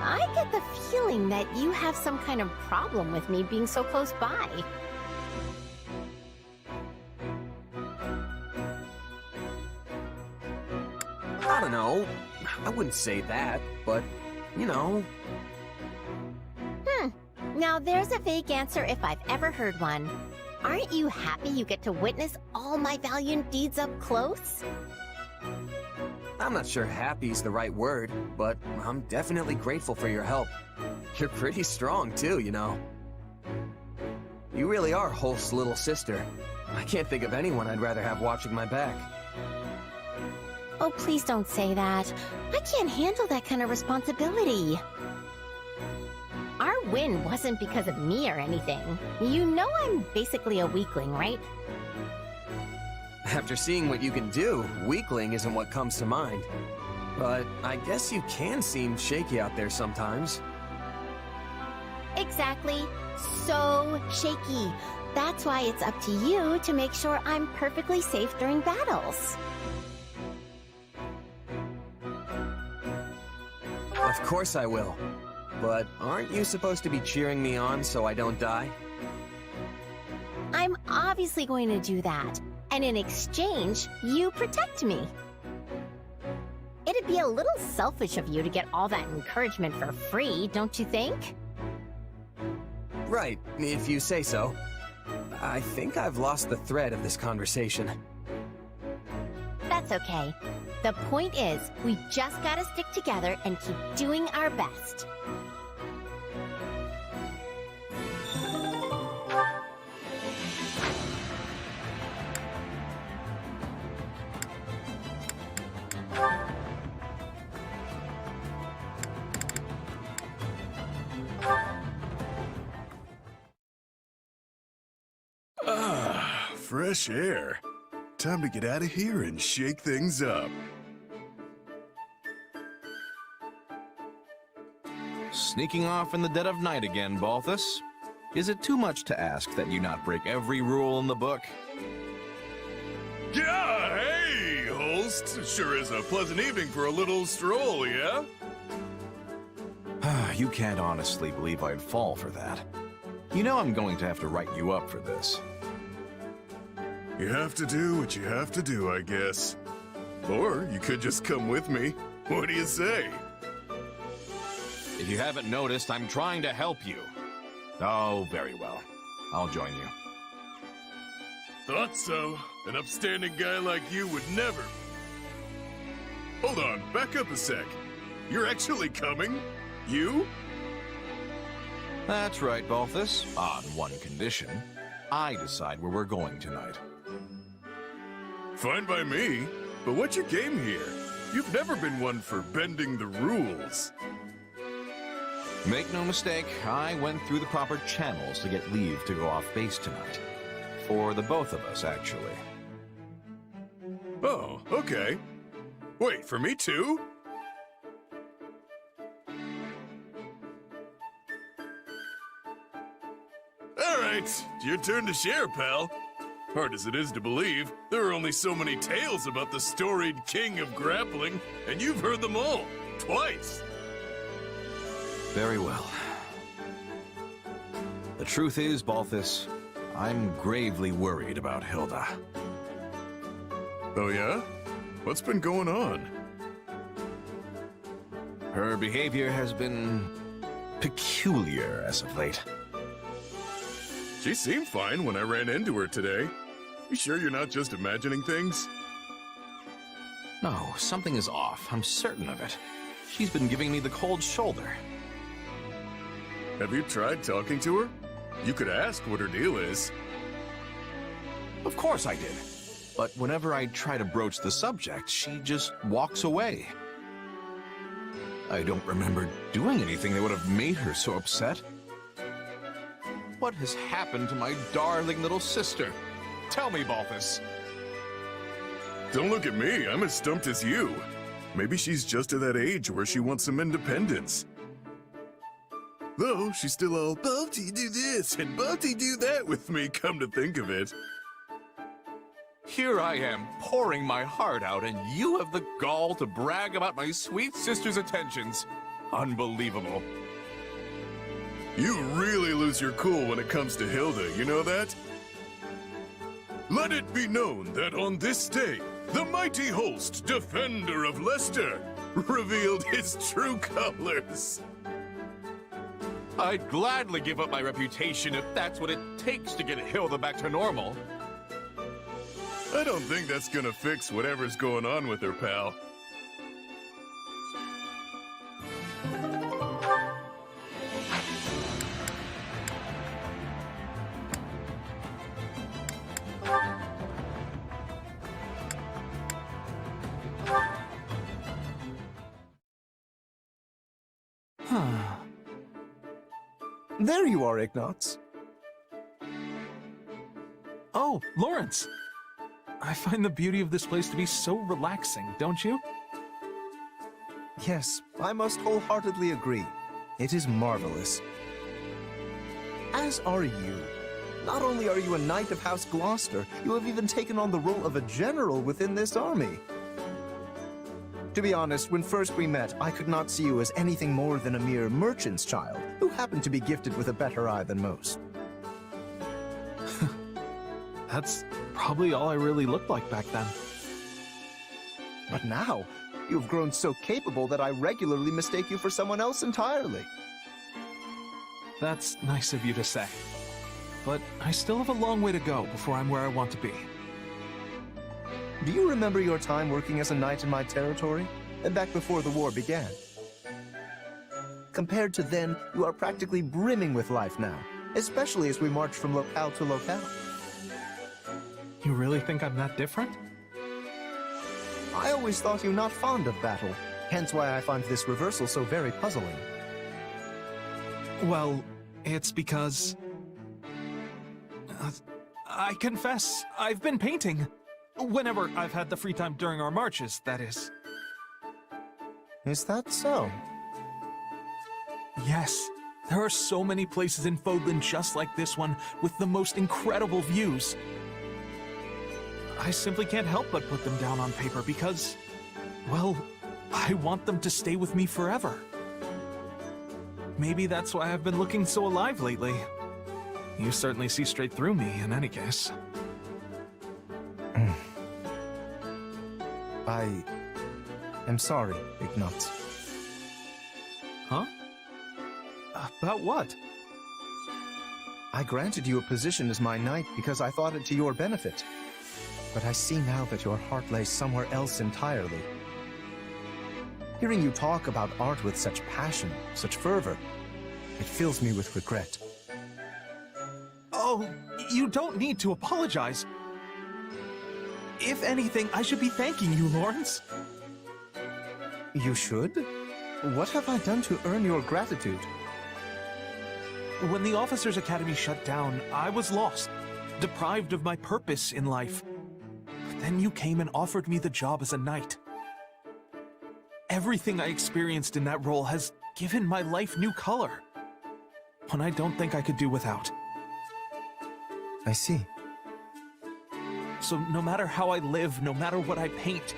I get the feeling that you have some kind of problem with me being so close by. I don't know. I wouldn't say that, but, you know. Now there's a vague answer if I've ever heard one. Aren't you happy you get to witness all my valiant deeds up close? I'm not sure happy's the right word, but I'm definitely grateful for your help. You're pretty strong too, you know. You really are Hulk's little sister. I can't think of anyone I'd rather have watching my back. Oh, please don't say that. I can't handle that kind of responsibility. Our win wasn't because of me or anything. You know I'm basically a weakling, right? After seeing what you can do, weakling isn't what comes to mind. But I guess you can seem shaky out there sometimes. Exactly. So shaky. That's why it's up to you to make sure I'm perfectly safe during battles. Of course I will. But aren't you supposed to be cheering me on so I don't die? I'm obviously going to do that. And in exchange, you protect me. It'd be a little selfish of you to get all that encouragement for free, don't you think? Right, if you say so. I think I've lost the thread of this conversation. That's okay. The point is, we just gotta stick together and keep doing our best. Ah, fresh air. Time to get out of here and shake things up. Sneaking off in the dead of night again, Balthus? Is it too much to ask that you not break every rule in the book? Yeah, hey, Holst. Sure is a pleasant evening for a little stroll, yeah? You can't honestly believe I'd fall for that. You know I'm going to have to write you up for this. You have to do what you have to do, I guess. Or you could just come with me. What do you say? If you haven't noticed, I'm trying to help you. Oh, very well. I'll join you. Thought so. An upstanding guy like you would never. Hold on, back up a sec. You're actually coming? You? That's right, Balthus. On one condition. I decide where we're going tonight. Fine by me. But what's your game here? You've never been one for bending the rules. Make no mistake, I went through the proper channels to get leave to go off base tonight. For the both of us, actually. Oh, okay. Wait, for me too? Alright, it's your turn to share, pal. Hard as it is to believe, there are only so many tales about the storied king of grappling, and you've heard them all, twice. Very well. The truth is, Balthus, I'm gravely worried about Hilda. Oh yeah? What's been going on? Her behavior has been peculiar as of late. She seemed fine when I ran into her today. You sure you're not just imagining things? No, something is off. I'm certain of it. She's been giving me the cold shoulder. Have you tried talking to her? You could ask what her deal is. Of course I did. But whenever I try to broach the subject, she just walks away. I don't remember doing anything that would have made her so upset. What has happened to my darling little sister? Tell me, Balthus. Don't look at me. I'm as stumped as you. Maybe she's just at that age where she wants some independence. Though she's still all, Balti do this and Balti do that with me, come to think of it. Here I am, pouring my heart out, and you have the gall to brag about my sweet sister's attentions. Unbelievable. You really lose your cool when it comes to Hilda, you know that? Let it be known that on this day, the mighty Holst, defender of Leicester, revealed his true colors. I'd gladly give up my reputation if that's what it takes to get Hilda back to normal. I don't think that's gonna fix whatever's going on with her, pal. There you are, Ignatz. Oh, Lawrence! I find the beauty of this place to be so relaxing, don't you? Yes, I must wholeheartedly agree. It is marvelous. As are you. Not only are you a knight of House Gloucester, you have even taken on the role of a general within this army. To be honest, when first we met, I could not see you as anything more than a mere merchant's child, who happened to be gifted with a better eye than most. That's probably all I really looked like back then. But now, you have grown so capable that I regularly mistake you for someone else entirely. That's nice of you to say. But I still have a long way to go before I'm where I want to be. Do you remember your time working as a knight in my territory? And back before the war began? Compared to then, you are practically brimming with life now, especially as we march from locale to locale. You really think I'm that different? I always thought you not fond of battle, hence why I find this reversal so very puzzling. Well, it's because... I confess, I've been painting. Whenever I've had the free time during our marches, that is. Is that so? Yes. There are so many places in Fodlan just like this one, with the most incredible views. I simply can't help but put them down on paper because, well, I want them to stay with me forever. Maybe that's why I've been looking so alive lately. You certainly see straight through me, in any case. I am sorry, Ignatz. Huh? About what? I granted you a position as my knight because I thought it to your benefit. But I see now that your heart lays somewhere else entirely. Hearing you talk about art with such passion, such fervor, it fills me with regret. Oh, you don't need to apologize. If anything, I should be thanking you, Lawrence. You should? What have I done to earn your gratitude? When the Officers' Academy shut down, I was lost, deprived of my purpose in life. But then you came and offered me the job as a knight. Everything I experienced in that role has given my life new color. One I don't think I could do without. I see. So no matter how I live, no matter what I paint,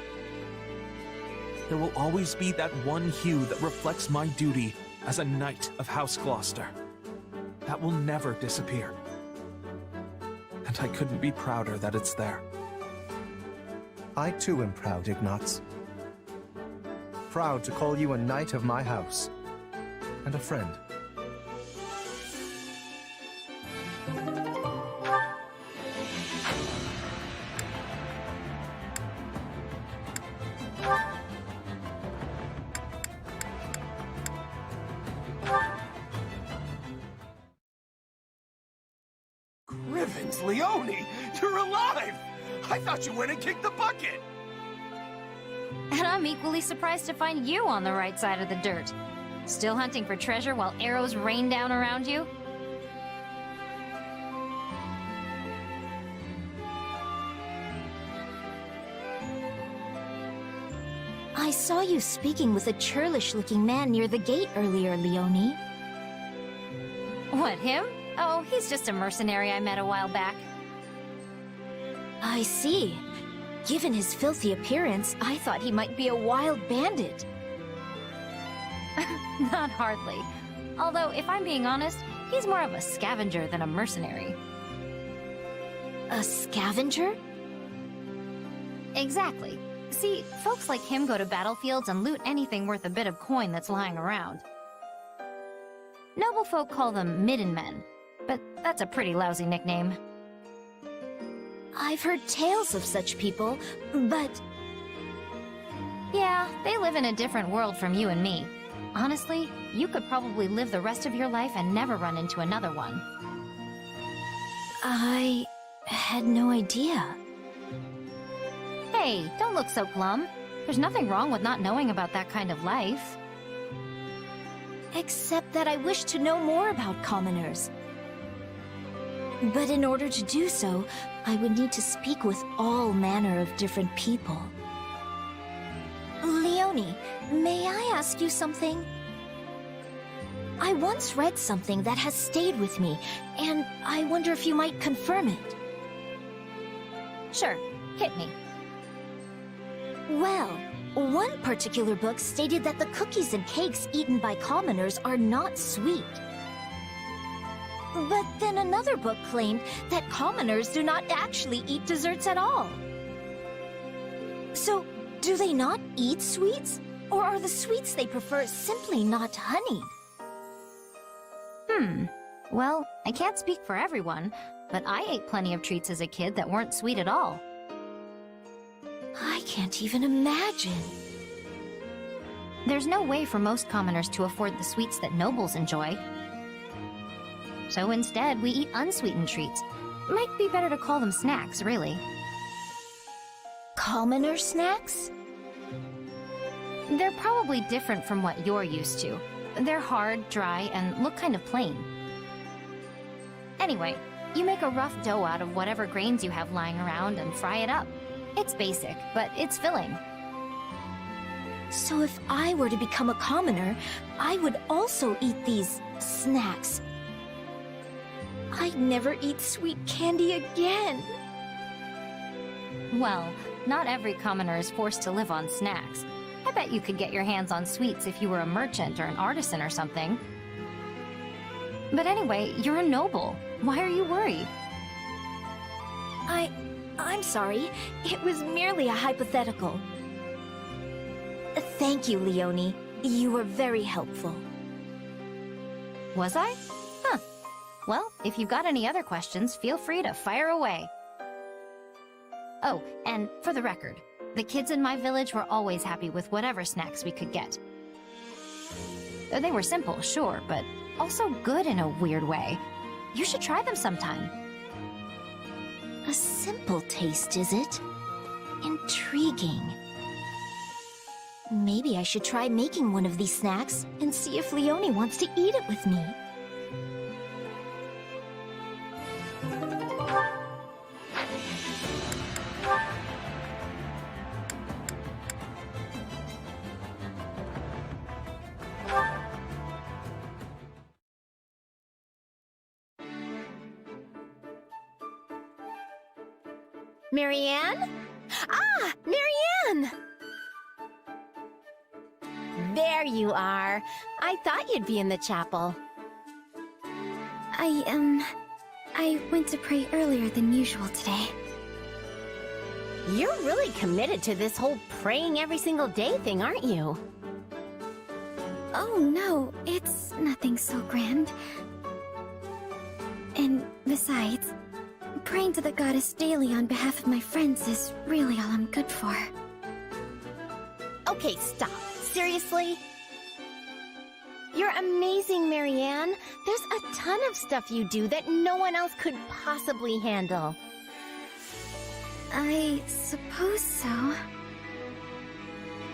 there will always be that one hue that reflects my duty as a knight of House Gloucester. That will never disappear. And I couldn't be prouder that it's there. I too am proud, Ignatz. Proud to call you a knight of my house. And a friend. Grivens, Leone! You're alive! I thought you went and kicked the bucket! And I'm equally surprised to find you on the right side of the dirt. Still hunting for treasure while arrows rain down around you? I saw you speaking with a churlish-looking man near the gate earlier, Leone. What, him? Oh, he's just a mercenary I met a while back. I see. Given his filthy appearance, I thought he might be a wild bandit. Not hardly. Although, if I'm being honest, he's more of a scavenger than a mercenary. A scavenger? Exactly. See, folks like him go to battlefields and loot anything worth a bit of coin that's lying around. Noble folk call them midden men, but that's a pretty lousy nickname. I've heard tales of such people, but... Yeah, they live in a different world from you and me. Honestly, you could probably live the rest of your life and never run into another one. I had no idea. Hey, don't look so glum. There's nothing wrong with not knowing about that kind of life. Except that I wish to know more about commoners. But in order to do so, I would need to speak with all manner of different people. Leonie, may I ask you something? I once read something that has stayed with me, and I wonder if you might confirm it. Sure, hit me. Well, one particular book stated that the cookies and cakes eaten by commoners are not sweet. But then another book claimed that commoners do not actually eat desserts at all. So, do they not eat sweets? Or are the sweets they prefer simply not honeyed? Well, I can't speak for everyone, but I ate plenty of treats as a kid that weren't sweet at all. I can't even imagine. There's no way for most commoners to afford the sweets that nobles enjoy. So instead, we eat unsweetened treats. Might be better to call them snacks, really. Commoner snacks? They're probably different from what you're used to. They're hard, dry, and look kind of plain. Anyway, you make a rough dough out of whatever grains you have lying around and fry it up. It's basic, but it's filling. So if I were to become a commoner, I would also eat these snacks. I'd never eat sweet candy again. Well, not every commoner is forced to live on snacks. I bet you could get your hands on sweets if you were a merchant or an artisan or something. But anyway, you're a noble. Why are you worried? I'm sorry. It was merely a hypothetical. Thank you, Leonie. You were very helpful. Was I? Huh. Well, if you've got any other questions, feel free to fire away. Oh, and for the record, the kids in my village were always happy with whatever snacks we could get. They were simple, sure, but also good in a weird way. You should try them sometime. A simple taste, is it? Intriguing. Maybe I should try making one of these snacks and see if Leonie wants to eat it with me. Marianne? Ah, Marianne! There you are. I thought you'd be in the chapel. I went to pray earlier than usual today. You're really committed to this whole praying every single day thing, aren't you? Oh no, it's nothing so grand. And besides, praying to the goddess daily on behalf of my friends is really all I'm good for. Okay, stop. Seriously? You're amazing, Marianne. There's a ton of stuff you do that no one else could possibly handle. I suppose so.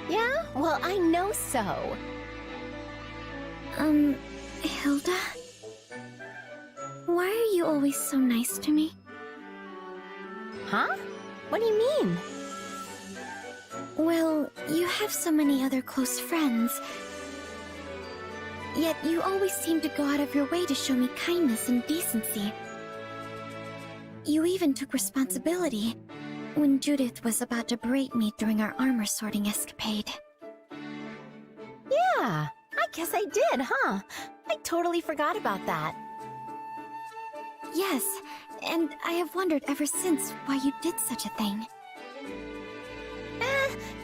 Yeah? Well, I know so. Hilda? Why are you always so nice to me? Huh? What do you mean? Well, you have so many other close friends. Yet you always seem to go out of your way to show me kindness and decency. You even took responsibility when Judith was about to berate me during our armor sorting escapade. Yeah, I guess I did, huh? I totally forgot about that. Yes, and I have wondered ever since why you did such a thing.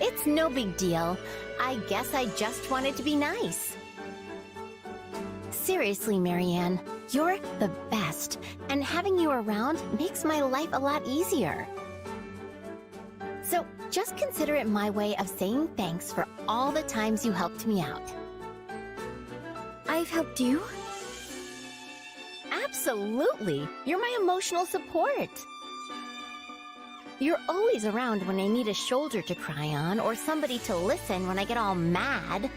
It's no big deal. I guess I just wanted to be nice. Seriously, Marianne, you're the best, and having you around makes my life a lot easier. So just consider it my way of saying thanks for all the times you helped me out. I've helped you? Absolutely! You're my emotional support. You're always around when I need a shoulder to cry on or somebody to listen when I get all mad.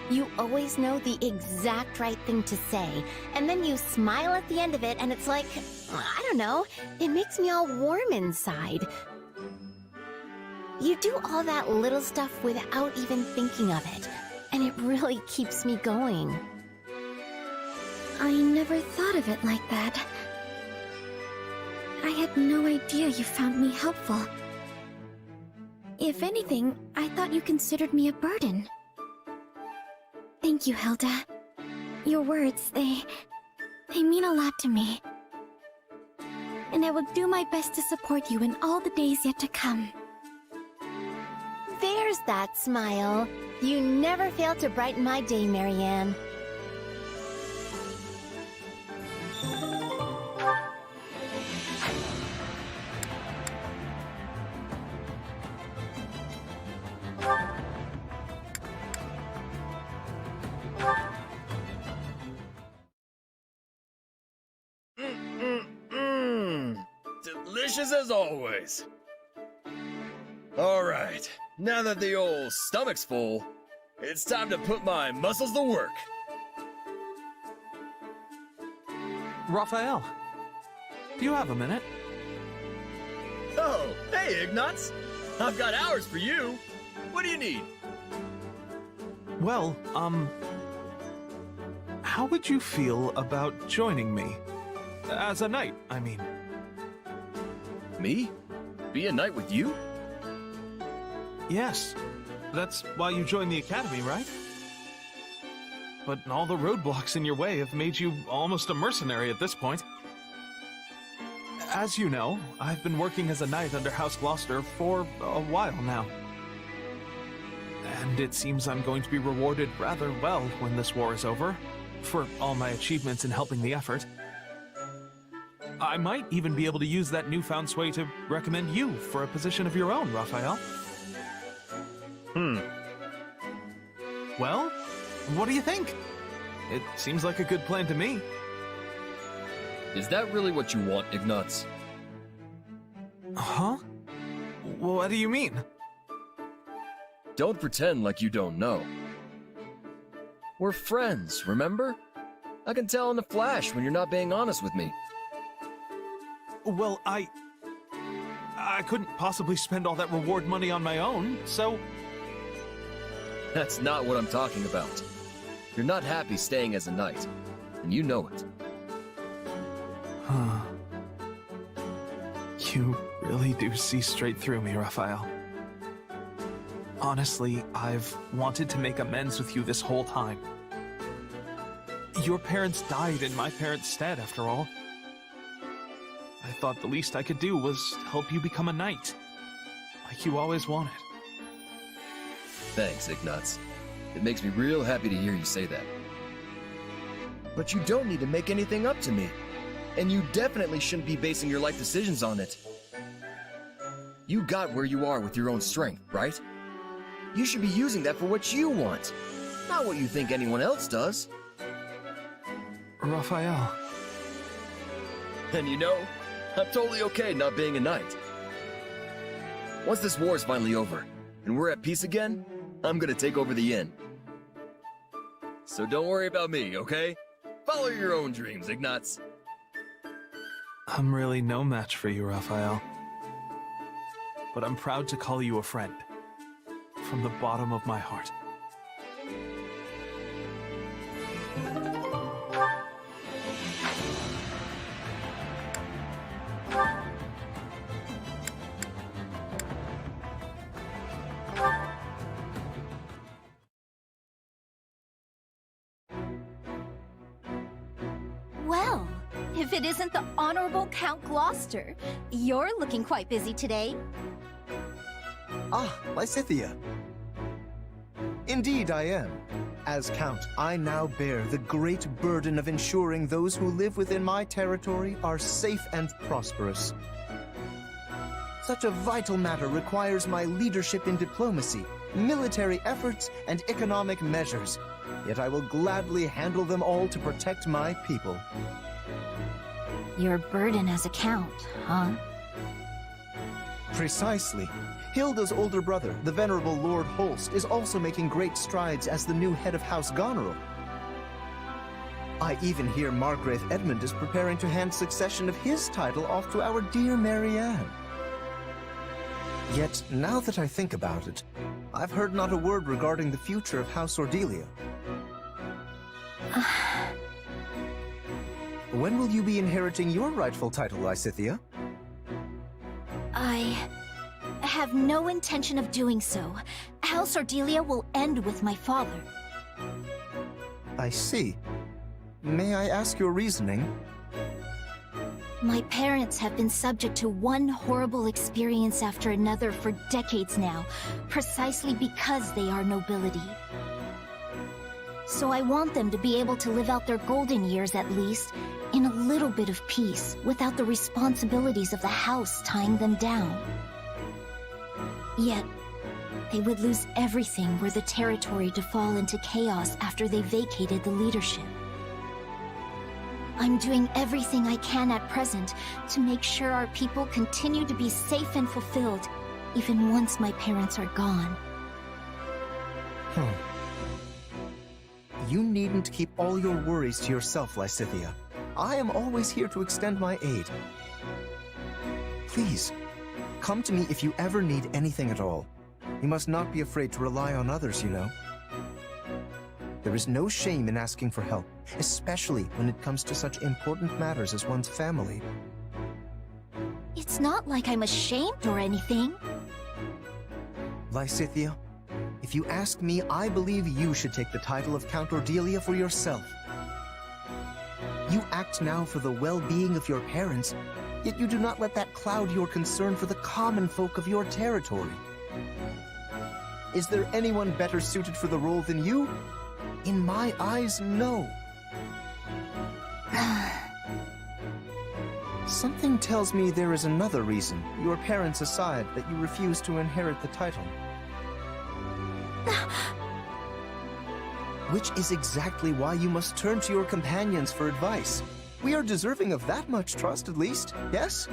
You always know the exact right thing to say, and then you smile at the end of it and it's like, I don't know, it makes me all warm inside. You do all that little stuff without even thinking of it, and it really keeps me going. I never thought of it like that. I had no idea you found me helpful. If anything, I thought you considered me a burden. Thank you, Hilda. Your words, they mean a lot to me. And I will do my best to support you in all the days yet to come. There's that smile. You never fail to brighten my day, Marianne. Delicious as always. Alright, now that the old stomach's full, it's time to put my muscles to work. Raphael, do you have a minute? Oh, hey Ignatz! I've got hours for you! What do you need? Well, how would you feel about joining me? As a knight, I mean. Me? Be a knight with you? Yes. That's why you joined the academy, right? But all the roadblocks in your way have made you almost a mercenary at this point. As you know, I've been working as a knight under House Gloucester for a while now. And it seems I'm going to be rewarded rather well when this war is over, for all my achievements in helping the effort. I might even be able to use that newfound sway to recommend you for a position of your own, Raphael. Well, what do you think? It seems like a good plan to me. Is that really what you want, Ignatz? Huh? What do you mean? Don't pretend like you don't know. We're friends, remember? I can tell in a flash when you're not being honest with me. Well, I couldn't possibly spend all that reward money on my own, so... That's not what I'm talking about. You're not happy staying as a knight, and you know it. Huh. You really do see straight through me, Raphael. Honestly, I've wanted to make amends with you this whole time. Your parents died in my parents' stead, after all. I thought the least I could do was help you become a knight, like you always wanted. Thanks, Ignatz. It makes me real happy to hear you say that. But you don't need to make anything up to me. And you definitely shouldn't be basing your life decisions on it. You got where you are with your own strength, right? You should be using that for what you want, not what you think anyone else does. Raphael. And you know, I'm totally okay not being a knight. Once this war is finally over, and we're at peace again, I'm gonna take over the inn. So don't worry about me, okay? Follow your own dreams, Ignatz. I'm really no match for you, Raphael. But I'm proud to call you a friend. From the bottom of my heart. if it isn't the Honorable Count Gloucester. You're looking quite busy today. Ah, Lysithea. Indeed I am. As Count, I now bear the great burden of ensuring those who live within my territory are safe and prosperous. Such a vital matter requires my leadership in diplomacy, military efforts, and economic measures. Yet I will gladly handle them all to protect my people. Your burden as a count, huh? Precisely. Hilda's older brother, the venerable Lord Holst, is also making great strides as the new head of House Goneril. I even hear Margrave Edmund is preparing to hand succession of his title off to our dear Marianne. Yet, now that I think about it, I've heard not a word regarding the future of House Ordelia. When will you be inheriting your rightful title, Lysithea? I have no intention of doing so. House Ordelia will end with my father. I see. May I ask your reasoning? My parents have been subject to one horrible experience after another for decades now, precisely because they are nobility. So I want them to be able to live out their golden years at least, in a little bit of peace, without the responsibilities of the house tying them down. Yet, they would lose everything were the territory to fall into chaos after they vacated the leadership. I'm doing everything I can at present to make sure our people continue to be safe and fulfilled, even once my parents are gone. You needn't keep all your worries to yourself, Lysithea. I am always here to extend my aid. Please, come to me if you ever need anything at all. You must not be afraid to rely on others, you know. There is no shame in asking for help, especially when it comes to such important matters as one's family. It's not like I'm ashamed or anything. Lysithea, if you ask me, I believe you should take the title of Count Ordelia for yourself. You act now for the well-being of your parents, yet you do not let that cloud your concern for the common folk of your territory. Is there anyone better suited for the role than you? In my eyes, no. Something tells me there is another reason, your parents aside, that you refuse to inherit the title. Which is exactly why you must turn to your companions for advice. We are deserving of that much trust, at least, yes?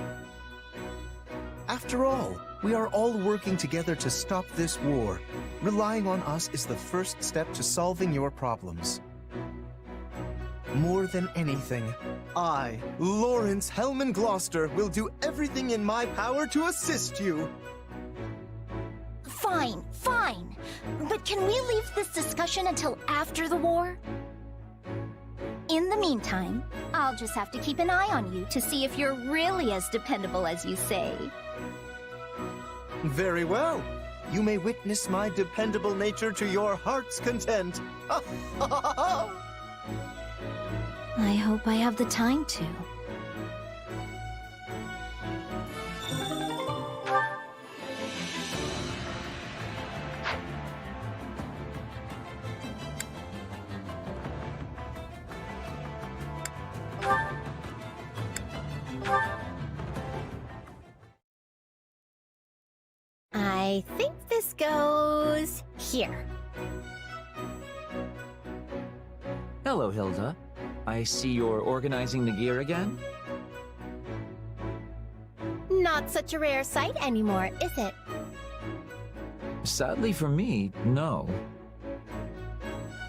After all, we are all working together to stop this war. Relying on us is the first step to solving your problems. More than anything, I, Lawrence Hellman Gloucester, will do everything in my power to assist you. Fine, fine. But can we leave this discussion until after the war? In the meantime, I'll just have to keep an eye on you to see if you're really as dependable as you say. Very well. You may witness my dependable nature to your heart's content. I hope I have the time to. I think this goes here. Hello, Hilda. I see you're organizing the gear again? Not such a rare sight anymore, is it? Sadly for me, no.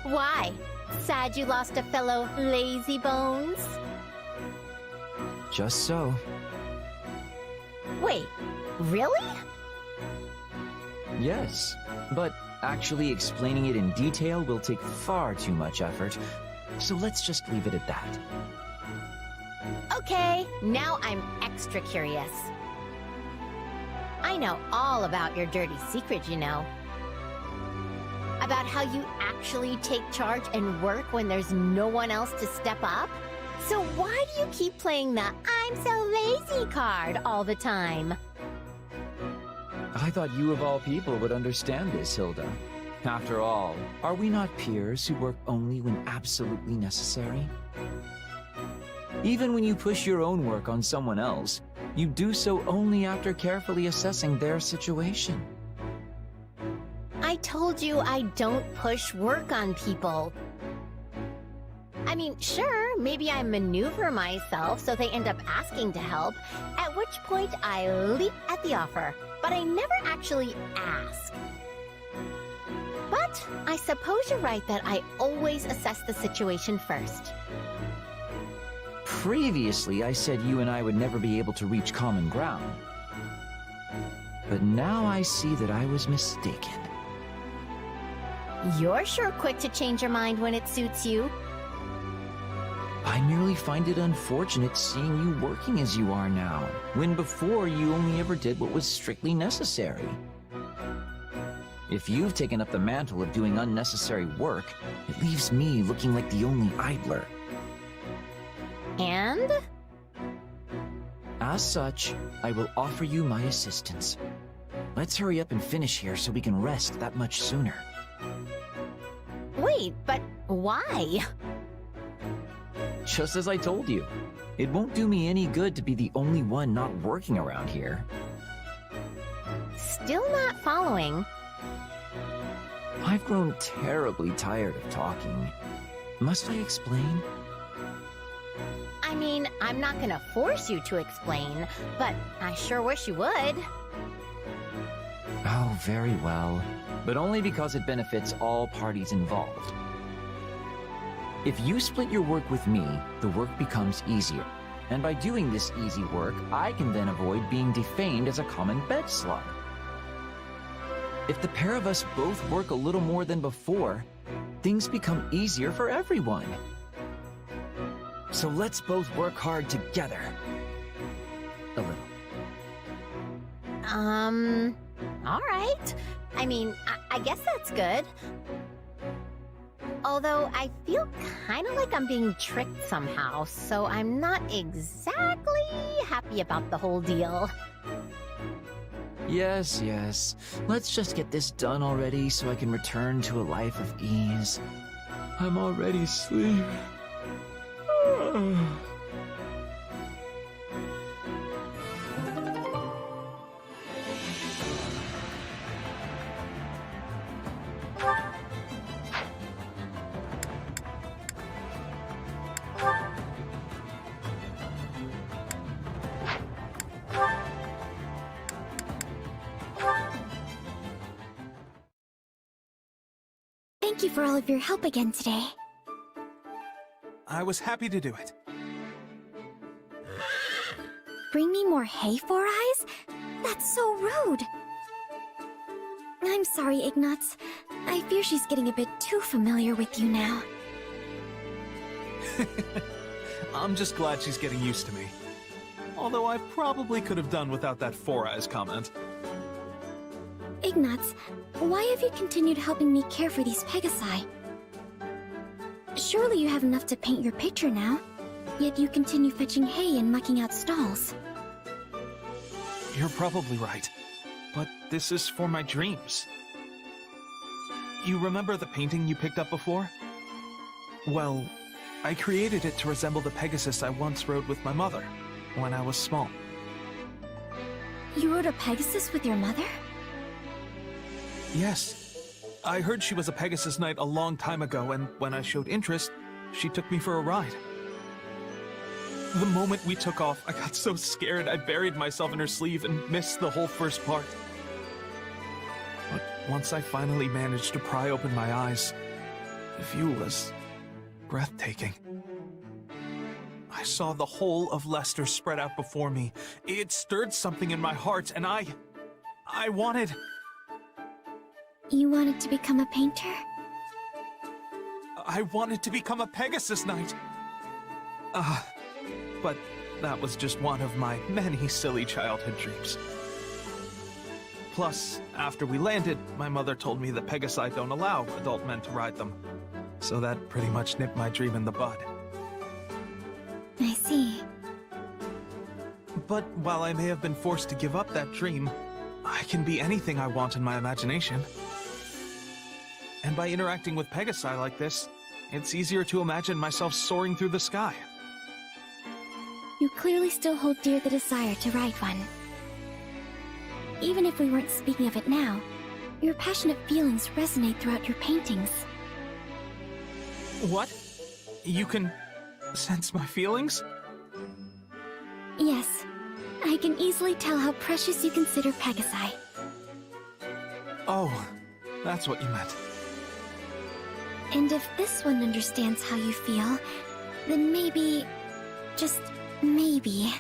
Why? Sad you lost a fellow lazy bones? Just so. Wait, really? Yes, but actually explaining it in detail will take far too much effort, so let's just leave it at that. Okay, now I'm extra curious. I know all about your dirty secret, you know. About how you actually take charge and work when there's no one else to step up? So why do you keep playing the I'm so lazy card all the time? I thought you of all people would understand this, Hilda. After all, are we not peers who work only when absolutely necessary? Even when you push your own work on someone else, you do so only after carefully assessing their situation. I told you I don't push work on people. I mean, sure, maybe I maneuver myself so they end up asking to help, at which point I leap at the offer, but I never actually ask. But I suppose you're right that I always assess the situation first. Previously, I said you and I would never be able to reach common ground. But now I see that I was mistaken. You're sure quick to change your mind when it suits you. I merely find it unfortunate seeing you working as you are now, when before you only ever did what was strictly necessary. If you've taken up the mantle of doing unnecessary work, it leaves me looking like the only idler. And? As such, I will offer you my assistance. Let's hurry up and finish here so we can rest that much sooner. Wait, but why? Just as I told you, it won't do me any good to be the only one not working around here. Still not following. I've grown terribly tired of talking. Must I explain? I mean, I'm not gonna force you to explain, but I sure wish you would. Oh, very well. But only because it benefits all parties involved. If you split your work with me, the work becomes easier. And by doing this easy work, I can then avoid being defamed as a common bed slug. If the pair of us both work a little more than before, things become easier for everyone. So let's both work hard together. A little. All right. I mean, I guess that's good. Although I feel kind of like I'm being tricked somehow, so I'm not exactly happy about the whole deal. Yes, yes. Let's just get this done already so I can return to a life of ease. I'm already asleep. Thank you for all of your help again today. I was happy to do it. Bring me more hay, Four Eyes? That's so rude. I'm sorry, Ignatz. I fear she's getting a bit too familiar with you now. I'm just glad she's getting used to me. Although I probably could have done without that Four Eyes comment. Ignatz, why have you continued helping me care for these Pegasi? Surely you have enough to paint your picture now, yet you continue fetching hay and mucking out stalls. You're probably right, but this is for my dreams. You remember the painting you picked up before? Well, I created it to resemble the Pegasus I once rode with my mother when I was small. You rode a Pegasus with your mother? Yes. I heard she was a Pegasus Knight a long time ago, and when I showed interest, she took me for a ride. The moment we took off, I got so scared I buried myself in her sleeve and missed the whole first part. But once I finally managed to pry open my eyes, the view was breathtaking. I saw the whole of Leicester spread out before me. It stirred something in my heart, and I wanted... You wanted to become a painter? I wanted to become a Pegasus Knight. But that was just one of my many silly childhood dreams. Plus, after we landed, my mother told me that Pegasi don't allow adult men to ride them. So that pretty much nipped my dream in the bud. But while I may have been forced to give up that dream, I can be anything I want in my imagination. And by interacting with Pegasi like this, it's easier to imagine myself soaring through the sky. You clearly still hold dear the desire to ride one. Even if we weren't speaking of it now, your passionate feelings resonate throughout your paintings. What? You can sense my feelings? Yes, I can easily tell how precious you consider Pegasi. Oh, that's what you meant. And if this one understands how you feel, then maybe, just maybe,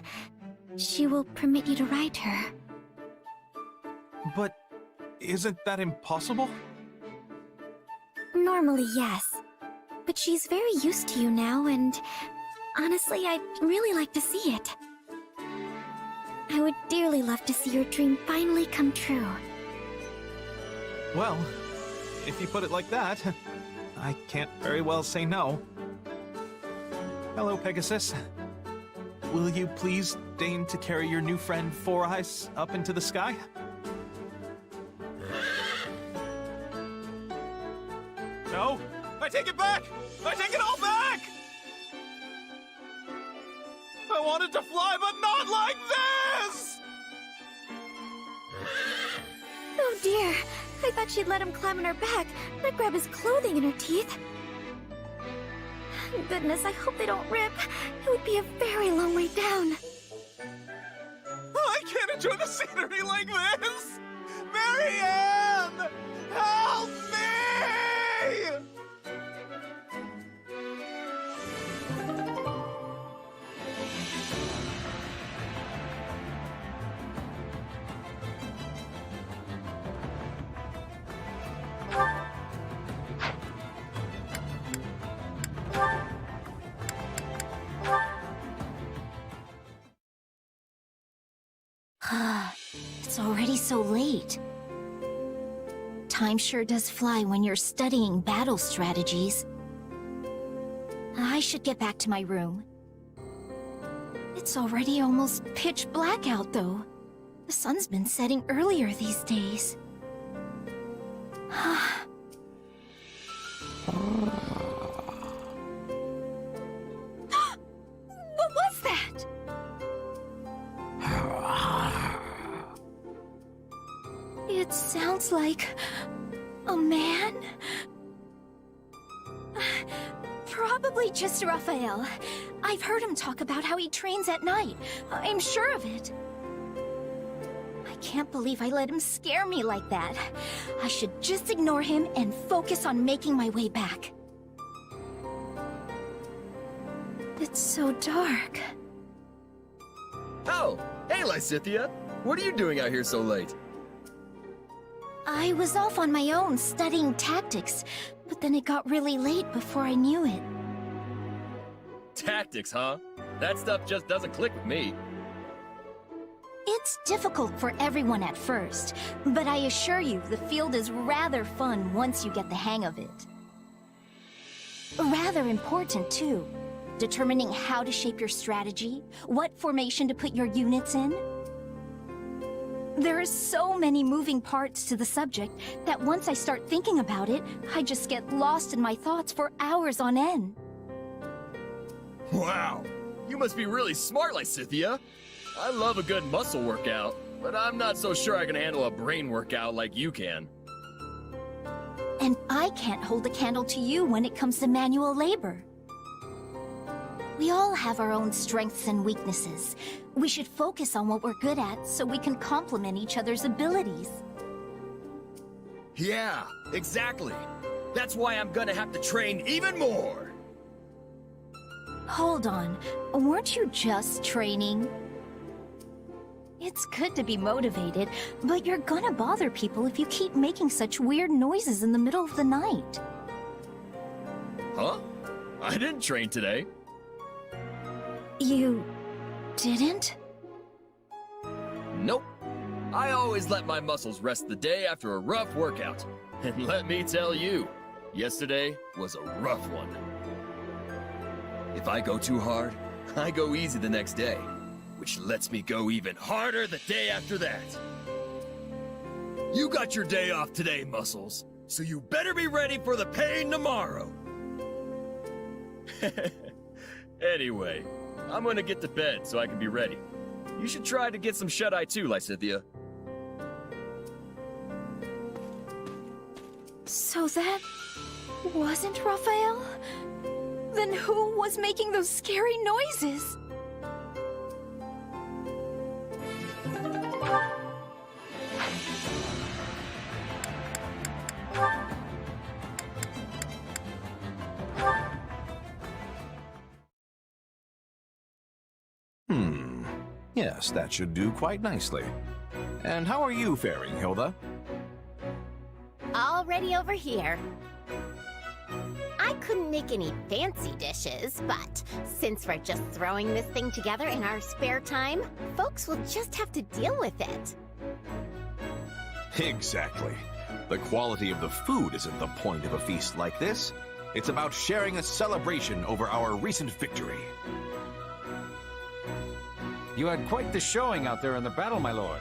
she will permit you to ride her. But isn't that impossible? Normally, yes. But she's very used to you now, and honestly, I'd really like to see it. I would dearly love to see your dream finally come true. Well, if you put it like that, I can't very well say no. Hello, Pegasus. Will you please deign to carry your new friend Four Eyes up into the sky? No! I take it back! I take it all back! I wanted to fly, but not like this! Oh dear, I thought she'd let him climb on her back, not grab his clothing in her teeth. Goodness, I hope they don't rip. It would be a very long way down. I can't enjoy the scenery like this! Marianne! Help me! It's already so late. Time sure does fly when you're studying battle strategies. I should get back to my room. It's already almost pitch black out, though. The sun's been setting earlier these days. What was that? It sounds like a man? Probably just Raphael. I've heard him talk about how he trains at night. I'm sure of it. I can't believe I let him scare me like that. I should just ignore him and focus on making my way back. It's so dark. Oh, hey Lysithia! What are you doing out here so late? I was off on my own studying tactics, but then it got really late before I knew it. Tactics, huh? That stuff just doesn't click with me. It's difficult for everyone at first, but I assure you the field is rather fun once you get the hang of it. Rather important, too. Determining how to shape your strategy, what formation to put your units in. There are so many moving parts to the subject that once I start thinking about it, I just get lost in my thoughts for hours on end. Wow! You must be really smart, Lysithia! I love a good muscle workout, but I'm not so sure I can handle a brain workout like you can. And I can't hold a candle to you when it comes to manual labor. We all have our own strengths and weaknesses. We should focus on what we're good at so we can complement each other's abilities. Yeah, exactly. That's why I'm gonna have to train even more. Hold on, weren't you just training? It's good to be motivated, but you're gonna bother people if you keep making such weird noises in the middle of the night. Huh? I didn't train today. You didn't? Nope. I always let my muscles rest the day after a rough workout. And let me tell you, yesterday was a rough one. If I go too hard, I go easy the next day, which lets me go even harder the day after that. You got your day off today, Muscles, so you better be ready for the pain tomorrow. Anyway, I'm gonna get to bed so I can be ready. You should try to get some shut-eye too, Lysithea. So that wasn't Raphael? Then who was making those scary noises? Yes, that should do quite nicely. And how are you faring, Hilda? Already over here. I couldn't make any fancy dishes, but since we're just throwing this thing together in our spare time, folks will just have to deal with it. Exactly. The quality of the food isn't the point of a feast like this. It's about sharing a celebration over our recent victory. You had quite the showing out there in the battle, my lord.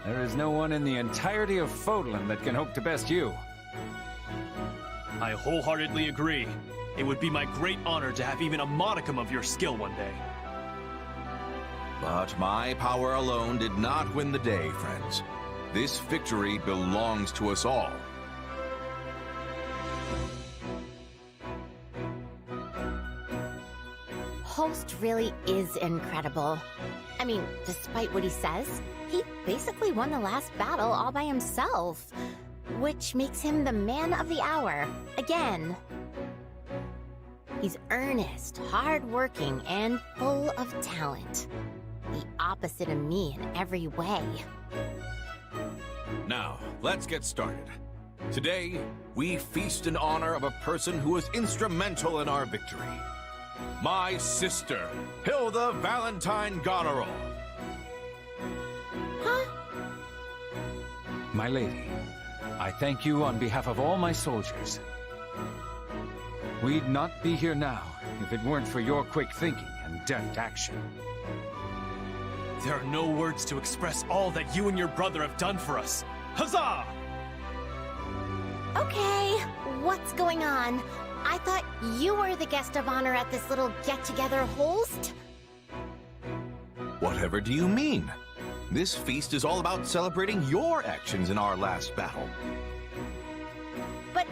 There is no one in the entirety of Fodlan that can hope to best you. I wholeheartedly agree. It would be my great honor to have even a modicum of your skill one day. But my power alone did not win the day, friends. This victory belongs to us all. Host really is incredible. I mean, despite what he says, he basically won the last battle all by himself, which makes him the man of the hour, again. He's earnest, hardworking, and full of talent. The opposite of me in every way. Now, let's get started. Today, we feast in honor of a person who was instrumental in our victory. My sister, Hilda Valentine Goneril. Huh? My lady, I thank you on behalf of all my soldiers. We'd not be here now if it weren't for your quick thinking and deft action. There are no words to express all that you and your brother have done for us. Huzzah! Okay, what's going on? I thought you were the guest of honor at this little get-together, Holst? Whatever do you mean? This feast is all about celebrating your actions in our last battle. But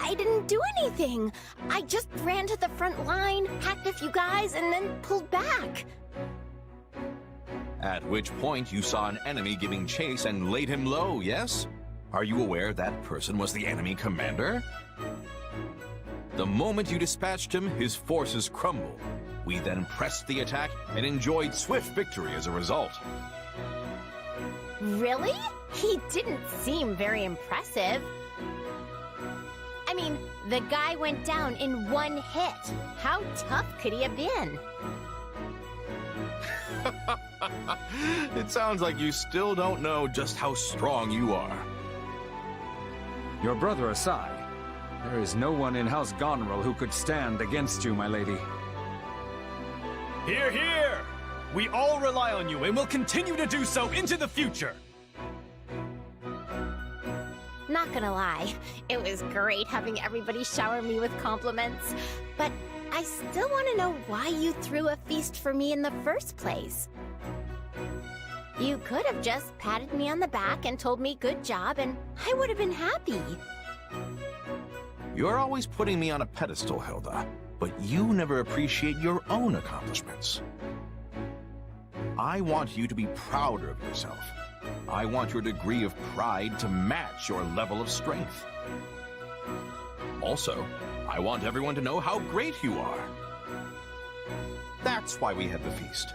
I didn't do anything. I just ran to the front line, hacked a few guys, and then pulled back. At which point you saw an enemy giving chase and laid him low, yes? Are you aware that person was the enemy commander? The moment you dispatched him, his forces crumbled. We then pressed the attack and enjoyed swift victory as a result. Really? He didn't seem very impressive. I mean, the guy went down in one hit. How tough could he have been? It sounds like you still don't know just how strong you are. Your brother aside, there is no one in House Goneril who could stand against you, my lady. Hear, hear! We all rely on you and will continue to do so into the future! Not gonna lie, it was great having everybody shower me with compliments, but I still want to know why you threw a feast for me in the first place. You could have just patted me on the back and told me good job, and I would have been happy. You're always putting me on a pedestal, Hilda, but you never appreciate your own accomplishments. I want you to be prouder of yourself. I want your degree of pride to match your level of strength. Also, I want everyone to know how great you are. That's why we had the feast.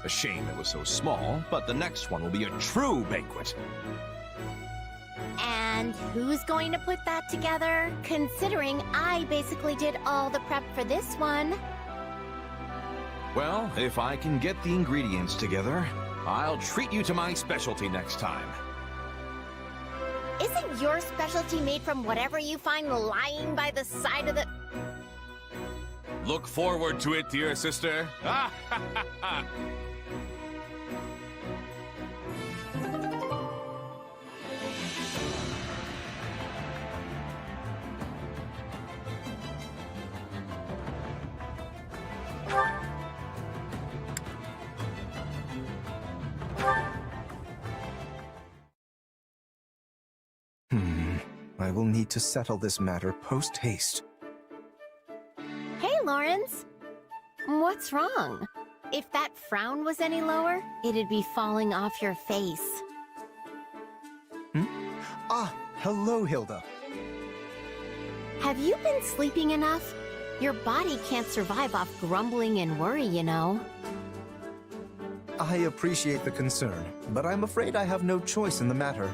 A shame it was so small, but the next one will be a true banquet. And who's going to put that together, considering I basically did all the prep for this one? Well, if I can get the ingredients together, I'll treat you to my specialty next time. Isn't your specialty made from whatever you find lying by the side of the... Look forward to it, dear sister. I will need to settle this matter post-haste. Hey, Lawrence. What's wrong? If that frown was any lower, it'd be falling off your face. Ah, hello, Hilda. Have you been sleeping enough? Your body can't survive off grumbling and worry, you know. I appreciate the concern, but I'm afraid I have no choice in the matter.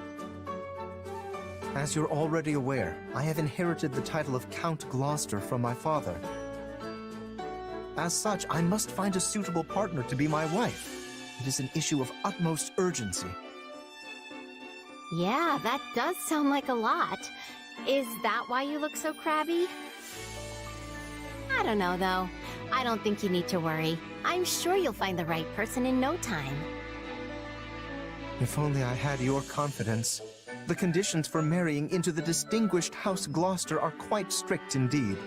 As you're already aware, I have inherited the title of Count Gloucester from my father. As such, I must find a suitable partner to be my wife. It is an issue of utmost urgency. Yeah, that does sound like a lot. Is that why you look so crabby? I don't know, though. I don't think you need to worry. I'm sure you'll find the right person in no time. If only I had your confidence. The conditions for marrying into the distinguished House Gloucester are quite strict indeed.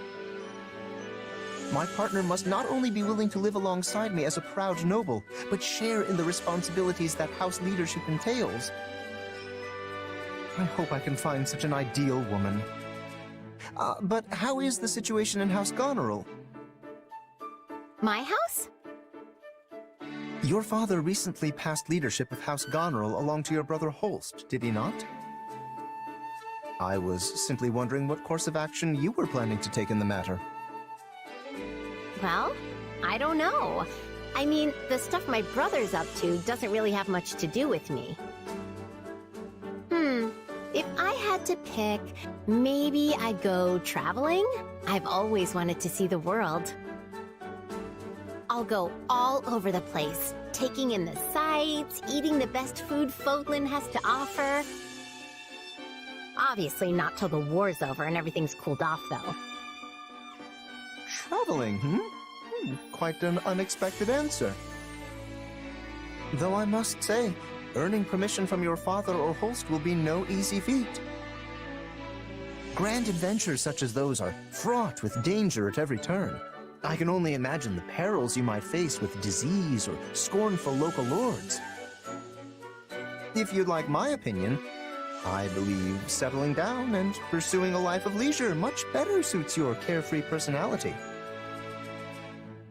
My partner must not only be willing to live alongside me as a proud noble, but share in the responsibilities that house leadership entails. I hope I can find such an ideal woman. But how is the situation in House Goneril? My house? Your father recently passed leadership of House Goneril along to your brother Holst, did he not? I was simply wondering what course of action you were planning to take in the matter. Well, I don't know. I mean, the stuff my brother's up to doesn't really have much to do with me. If I had to pick, maybe I'd go traveling? I've always wanted to see the world. I'll go all over the place, taking in the sights, eating the best food Fodlan has to offer. Obviously not till the war's over and everything's cooled off, though. Traveling, Quite an unexpected answer. Though I must say, earning permission from your father or Holst will be no easy feat. Grand adventures such as those are fraught with danger at every turn. I can only imagine the perils you might face with disease or scornful local lords. If you'd like my opinion, I believe settling down and pursuing a life of leisure much better suits your carefree personality.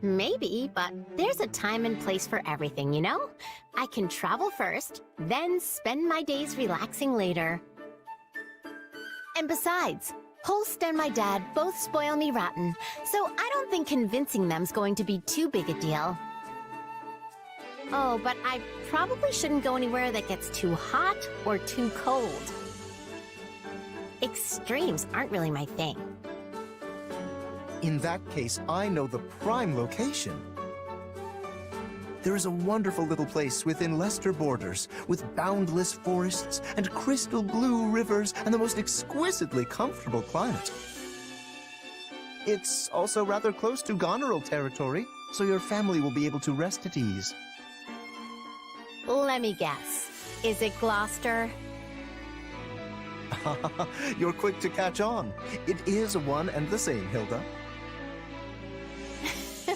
Maybe, but there's a time and place for everything, you know? I can travel first, then spend my days relaxing later. And besides, Holst and my dad both spoil me rotten, so I don't think convincing them's going to be too big a deal. Oh, but I probably shouldn't go anywhere that gets too hot or too cold. Extremes aren't really my thing. In that case, I know the prime location. There is a wonderful little place within Leicester borders, with boundless forests and crystal blue rivers and the most exquisitely comfortable climate. It's also rather close to Goneril territory, so your family will be able to rest at ease. Let me guess. Is it Gloucester? You're quick to catch on. It is one and the same, Hilda.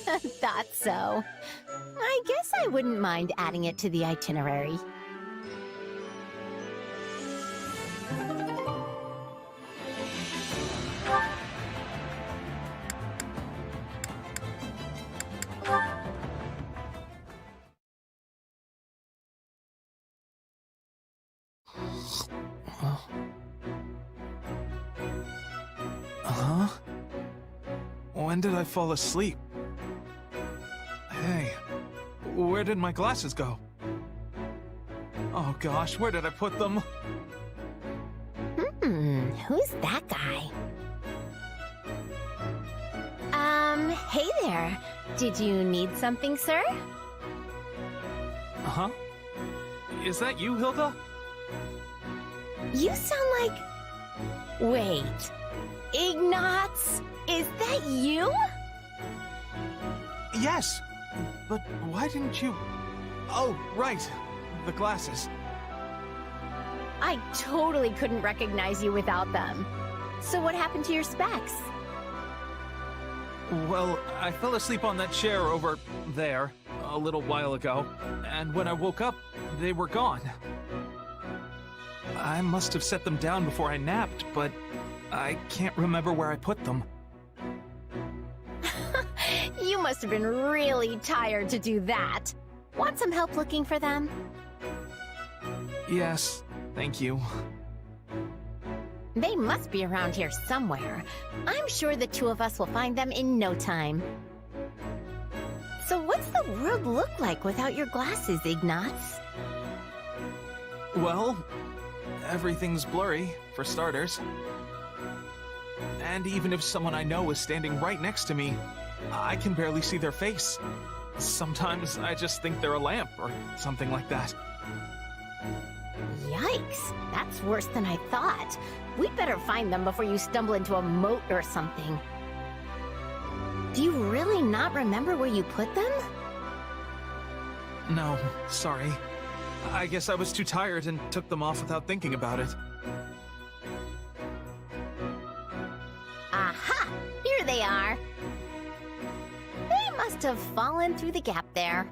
Thought so. I guess I wouldn't mind adding it to the itinerary. Huh? When did I fall asleep? Hey, where did my glasses go? Oh gosh, where did I put them? Who's that guy? Hey there. Did you need something, sir? Huh? Is that you, Hilda? You sound like... Wait. Ignatz? Is that you? Yes, but why didn't you... Oh, right, the glasses. I totally couldn't recognize you without them. So what happened to your specs? Well, I fell asleep on that chair over there a little while ago, and when I woke up, they were gone. I must have set them down before I napped, but I can't remember where I put them. You must have been really tired to do that. Want some help looking for them? Yes, thank you. They must be around here somewhere. I'm sure the two of us will find them in no time. So what's the world look like without your glasses, Ignatz? Well, everything's blurry, for starters. And even if someone I know is standing right next to me, I can barely see their face. Sometimes I just think they're a lamp or something like that. Yikes, that's worse than I thought. We'd better find them before you stumble into a moat or something. Do you really not remember where you put them? No, sorry. I guess I was too tired and took them off without thinking about it. Aha! Here they are. They must have fallen through the gap there.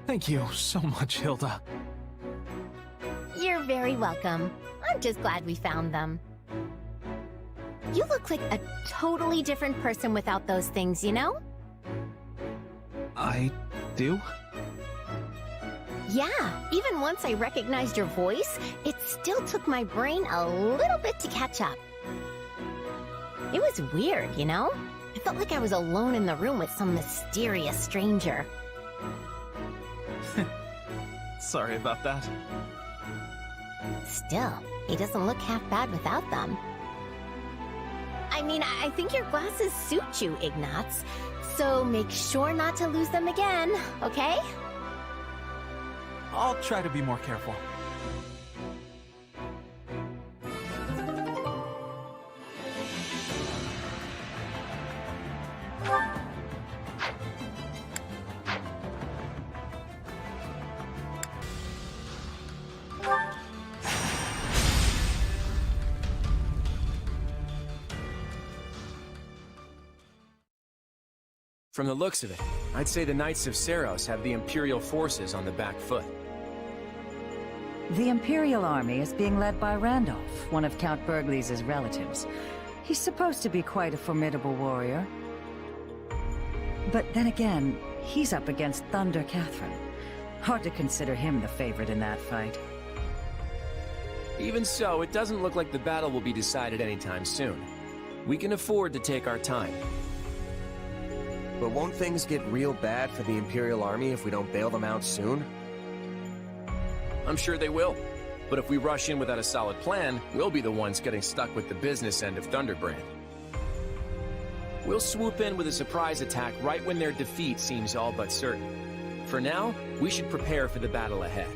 Thank you so much, Hilda. You're very welcome. I'm just glad we found them. You look like a totally different person without those things, you know? I do? Yeah, even once I recognized your voice, it still took my brain a little bit to catch up. It was weird, you know? I felt like I was alone in the room with some mysterious stranger. Sorry about that. Still, he doesn't look half bad without them. I mean, I think your glasses suit you, Ignatz. So make sure not to lose them again, okay? I'll try to be more careful. From the looks of it, I'd say the Knights of Seros have the Imperial forces on the back foot. The Imperial army is being led by Randolph, one of Count Burgleys' relatives. He's supposed to be quite a formidable warrior. But then again, he's up against Thunder Catherine. Hard to consider him the favorite in that fight. Even so, it doesn't look like the battle will be decided anytime soon. We can afford to take our time. But won't things get real bad for the Imperial Army if we don't bail them out soon? I'm sure they will. But if we rush in without a solid plan, we'll be the ones getting stuck with the business end of Thunderbrand. We'll swoop in with a surprise attack right when their defeat seems all but certain. For now, we should prepare for the battle ahead.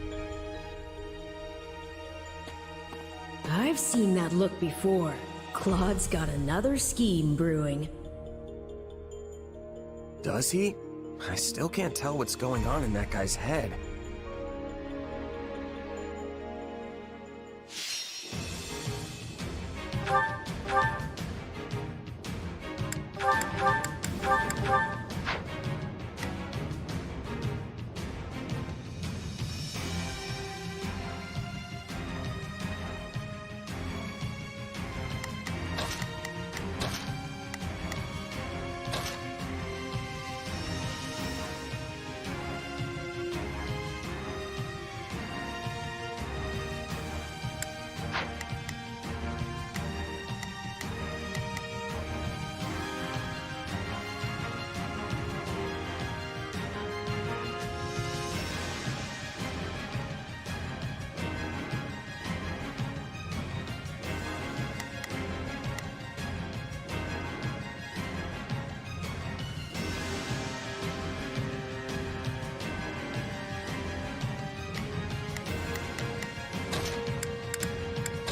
I've seen that look before. Claude's got another scheme brewing. Does he? I still can't tell what's going on in that guy's head.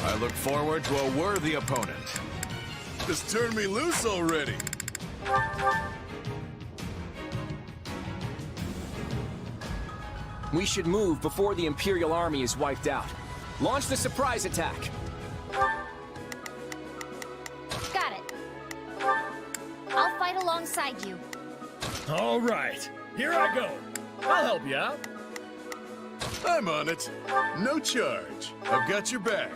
I look forward to a worthy opponent. Just turn me loose already! We should move before the Imperial army is wiped out. Launch the surprise attack! Got it. I'll fight alongside you. All right, here I go. I'll help you out. I'm on it. No charge. I've got your back.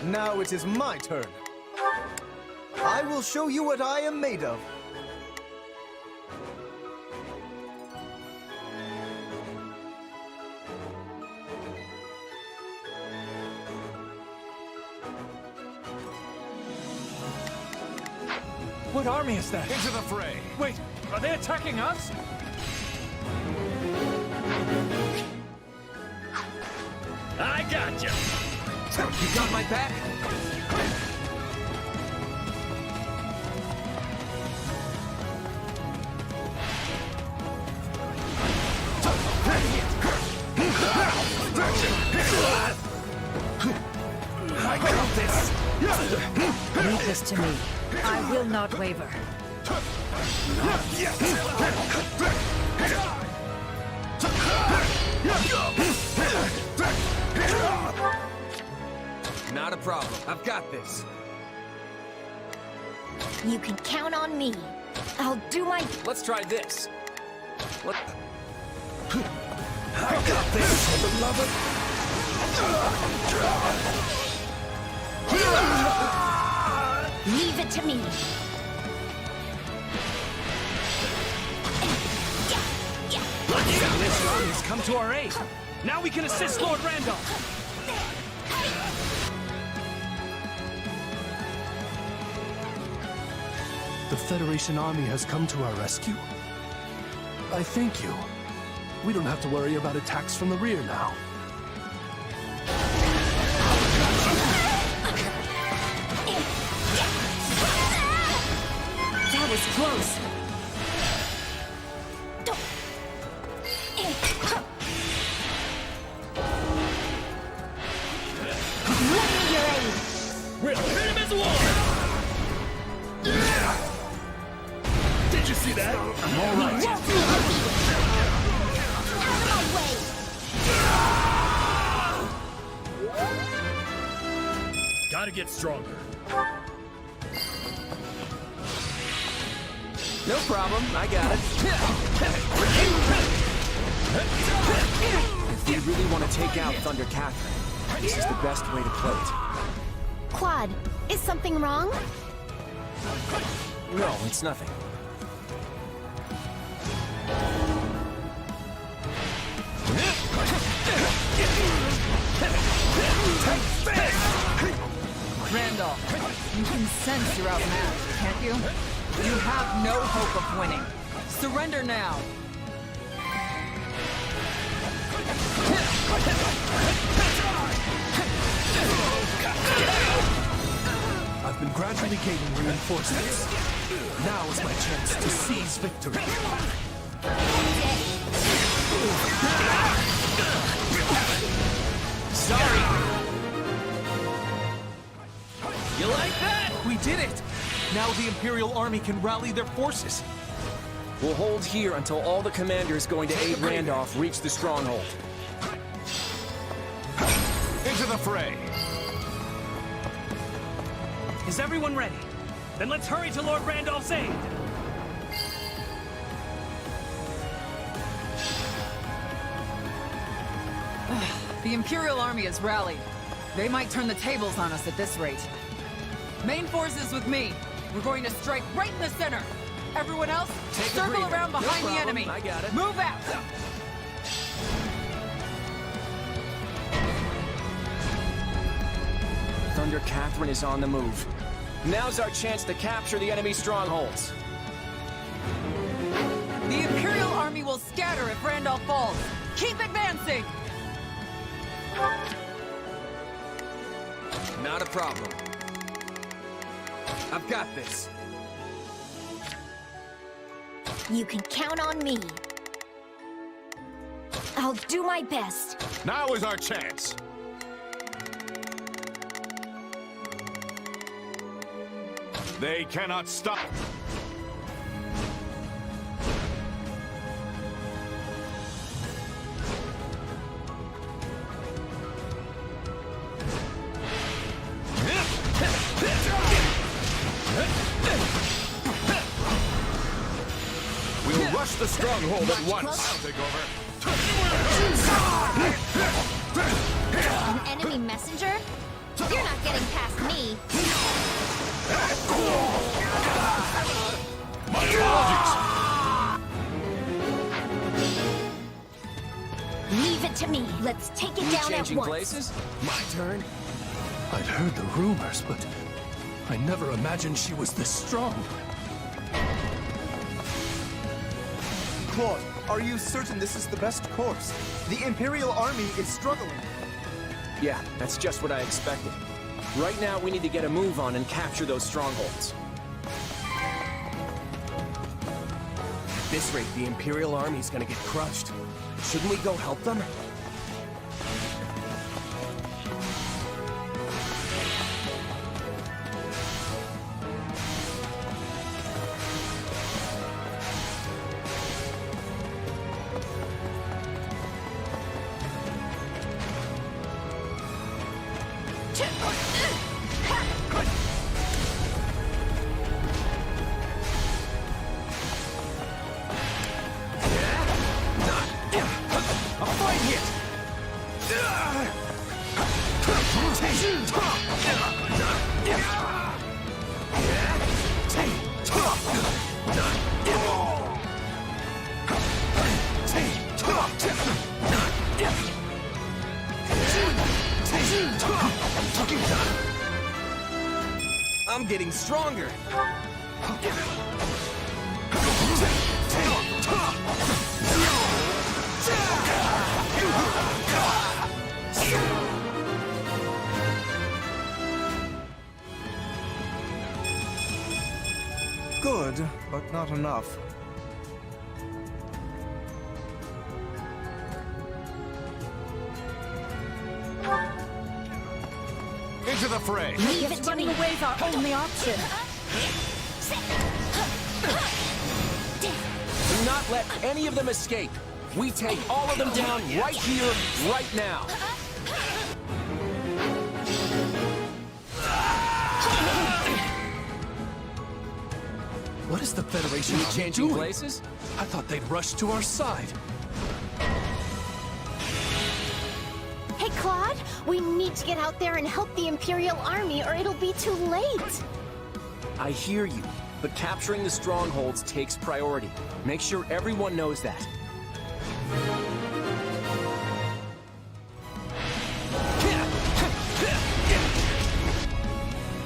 Now it is my turn. I will show you what I am made of. What army is that? Into the fray! Wait, are they attacking us? I got you. You got my back? I got this! Leave this to me. I will not waver. Not a problem. I've got this. You can count on me. I'll do my... Let's try this. What? I got this, beloved. Leave it to me. This army's come to our aid. Now we can assist Lord Randolph. The Federation army has come to our rescue. I thank you. We don't have to worry about attacks from the rear now. That was close. We'll hit him as one! Did you see that? I'm all right. Gotta get stronger. No problem, I got it. If we really want to take out Thunder Catherine, this is the best way to play it. Quad, is something wrong? No, it's nothing. Randolph, you can sense you're outmatched, can't you? You have no hope of winning. Surrender now. I've been gradually gaining reinforcements. Now is my chance to seize victory. Sorry! You like that? We did it! Now the Imperial Army can rally their forces. We'll hold here until all the commanders going to aid Randolph reach the stronghold. Into the fray! Is everyone ready? Then let's hurry to Lord Randolph's aid. The Imperial Army has rallied. They might turn the tables on us at this rate. Main forces with me. We're going to strike right in the center. Everyone else, circle around behind the enemy. I got it. Move out! Thunder Catherine is on the move. Now's our chance to capture the enemy strongholds. The Imperial Army will scatter if Randolph falls. Keep advancing! Not a problem. I've got this. You can count on me. I'll do my best. Now is our chance. They cannot stop. We'll rush the stronghold at once. I'll take over. messenger? You're not getting past me. My apologies! Leave it to me. Let's take it down at Changing once. places? My turn? I'd heard the rumors, but I never imagined she was this strong. Claude, are you certain this is the best course? The Imperial Army is struggling. Yeah, that's just what I expected. Right now, we need to get a move on and capture those strongholds. At this rate, the Imperial Army's gonna get crushed. Shouldn't we go help them? I'm getting stronger. Good, but not enough. Into the fray! Leave it to me. Running away is our only option. Do not let any of them escape. We take all of them down right here, right now. What is the Federation You Army changing doing? places? I thought they'd rush to our side. Hey, Claude, we need to get out there and help the Imperial Army or it'll be too late. I hear you, but capturing the strongholds takes priority. Make sure everyone knows that.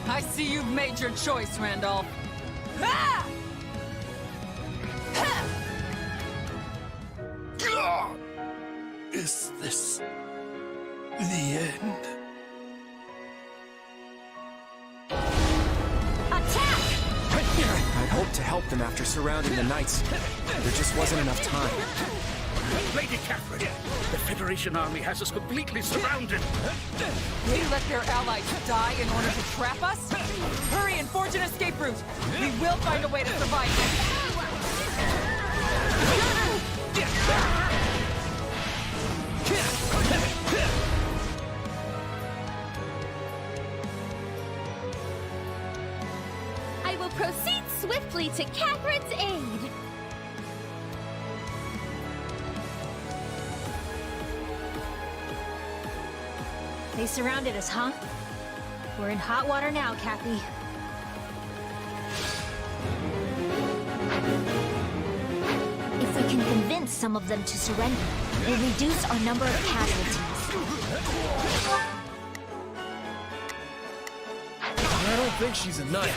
I see you've made your choice, Randolph. Ah! Is this the end? I'd hoped to help them after surrounding the Knights. There just wasn't enough time. Lady Catherine, the Federation Army has us completely surrounded. They let their allies die in order to trap us? Hurry and forge an escape route. We will find a way to survive I will proceed swiftly to Catherine's aid. They surrounded us, huh? We're in hot water now, Cappy. If we can convince some of them to surrender, we'll reduce our number of casualties. I don't think she's a knight.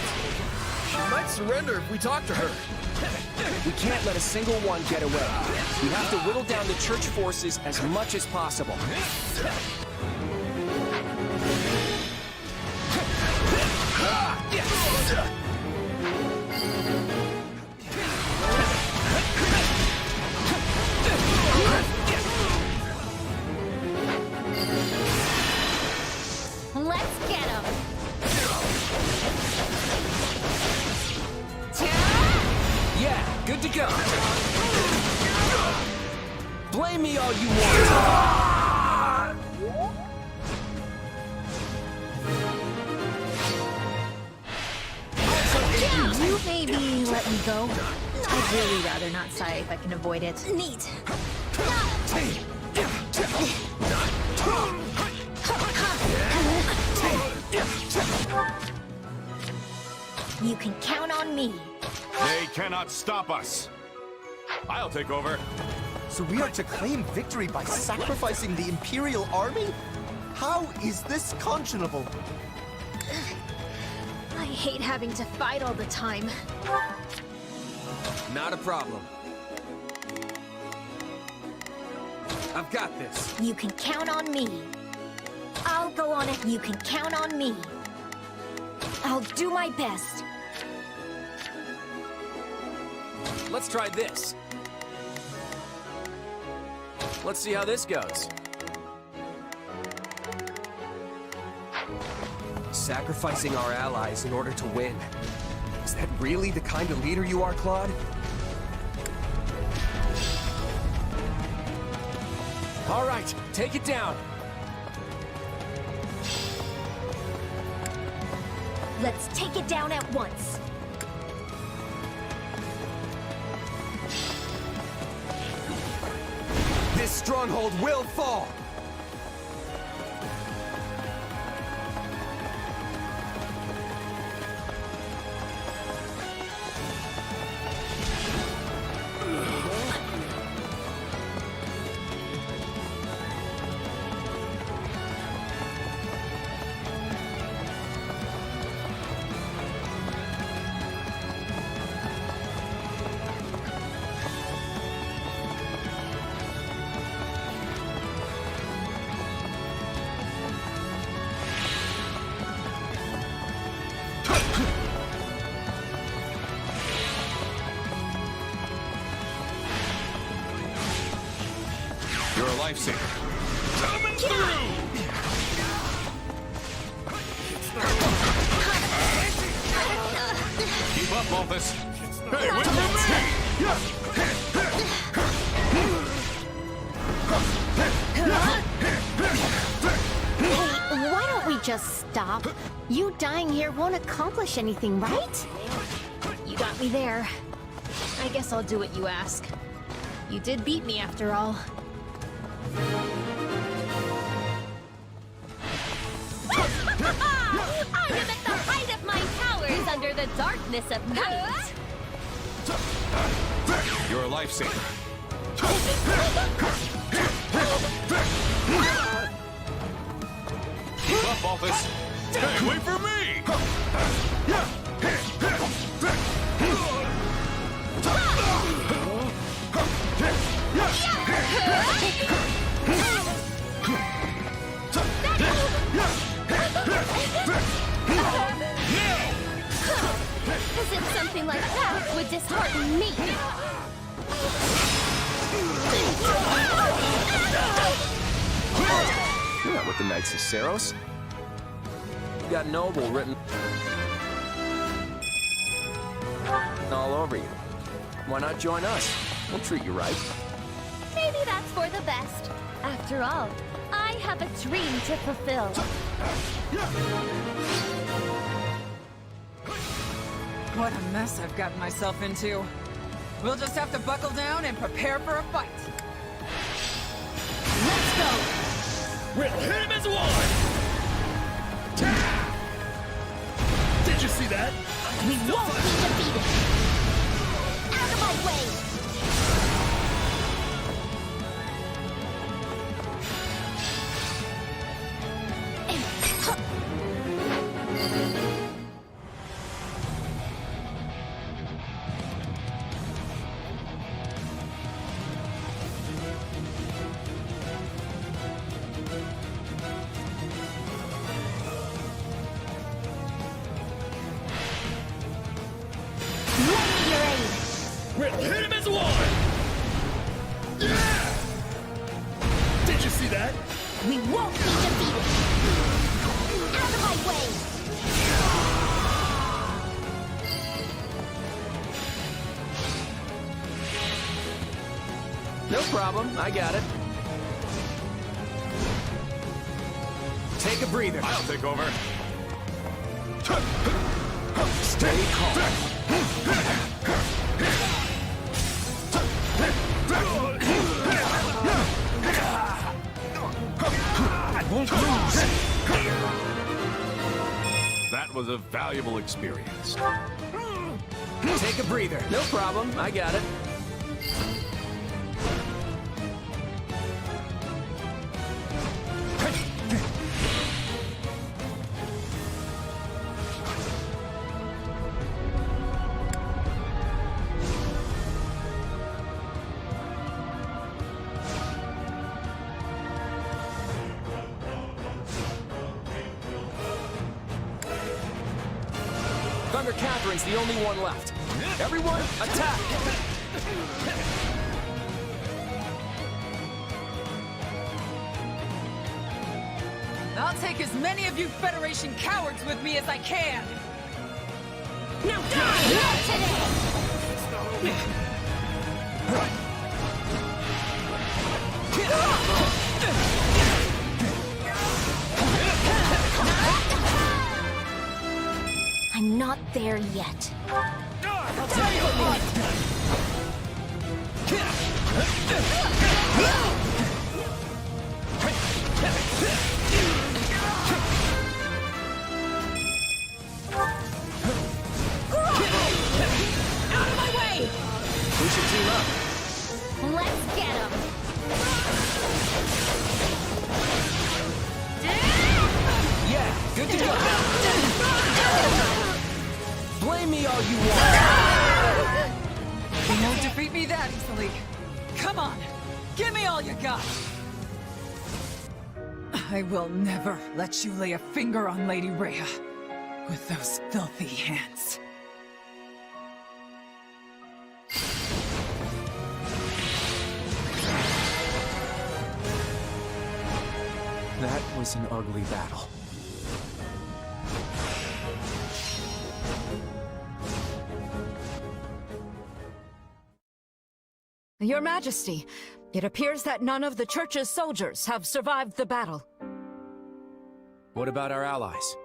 She might surrender if we talk to her. We can't let a single one get away. We have to whittle down the church forces as much as possible. Let's get him! Yeah, good to go. Blame me all you want. You maybe let me go? I'd really rather not sigh if I can avoid it. Neat. You can count on me. They cannot stop us. I'll take over. So we are to claim victory by sacrificing the Imperial Army? How is this conscionable? I hate having to fight all the time. Not a problem. I've got this. You can count on me. I'll go on it. You can count on me. I'll do my best. Let's try this. Let's see how this goes. Sacrificing our allies in order to win. Is that really the kind of leader you are, Claude? All right, take it down. Let's take it down at once. This stronghold will fall! You're a lifesaver. Coming through! Keep up, Balthus. Hey, wait for me! Hey, why don't we just stop? You dying here won't accomplish anything, right? You got me there. I guess I'll do what you ask. You did beat me after all. I am at the height of my powers under the darkness of night. You're a lifesaver. Keep up, Balthus. Hey, wait for me! As if something like that would dishearten me. You're not with the Knights of Saros. You got noble written all over you. Why not join us? We'll treat you right. Maybe that's for the best. After all, I have a dream to fulfill. What a mess I've gotten myself into. We'll just have to buckle down and prepare for a fight. Let's go! We'll hit him as one! Did you see that? We won't be defeated! Out of my way! We'll hit him as one! Did you see that? We won't be defeated! Out of my way! No problem, I got it. Take a breather. I'll take over. Stay calm. I won't lose. That was a valuable experience. Take a breather. No problem, I got it. Thunder Catherine's the only one left. Everyone, attack! I'll take as many of you Federation cowards with me as I can! Now die! Not today! I'm not there yet. Out of my way! We should team up. Let's get him! Yeah, good to go. Blame me all you want. You won't defeat me that easily. Come on, give me all you got. I will never let you lay a finger on Lady Rhea with those filthy hands. That was an ugly battle. Your Majesty, it appears that none of the Church's soldiers have survived the battle. What about our allies?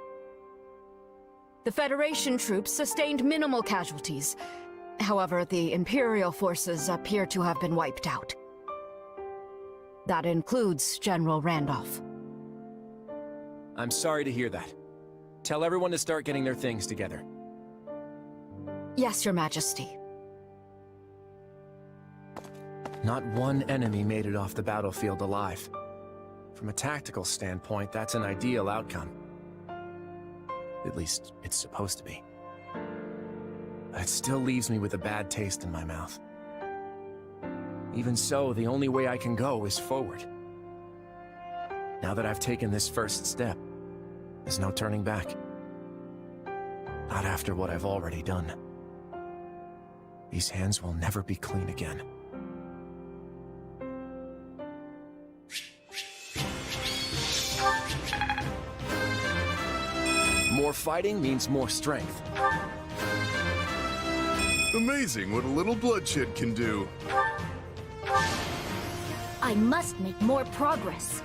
The Federation troops sustained minimal casualties. However, the Imperial forces appear to have been wiped out. That includes General Randolph. I'm sorry to hear that. Tell everyone to start getting their things together. Yes, Your Majesty. Not one enemy made it off the battlefield alive. From a tactical standpoint, that's an ideal outcome. At least, it's supposed to be. But it still leaves me with a bad taste in my mouth. Even so, the only way I can go is forward. Now that I've taken this first step, there's no turning back. Not after what I've already done. These hands will never be clean again. More fighting means more strength. Amazing what a little bloodshed can do. I must make more progress.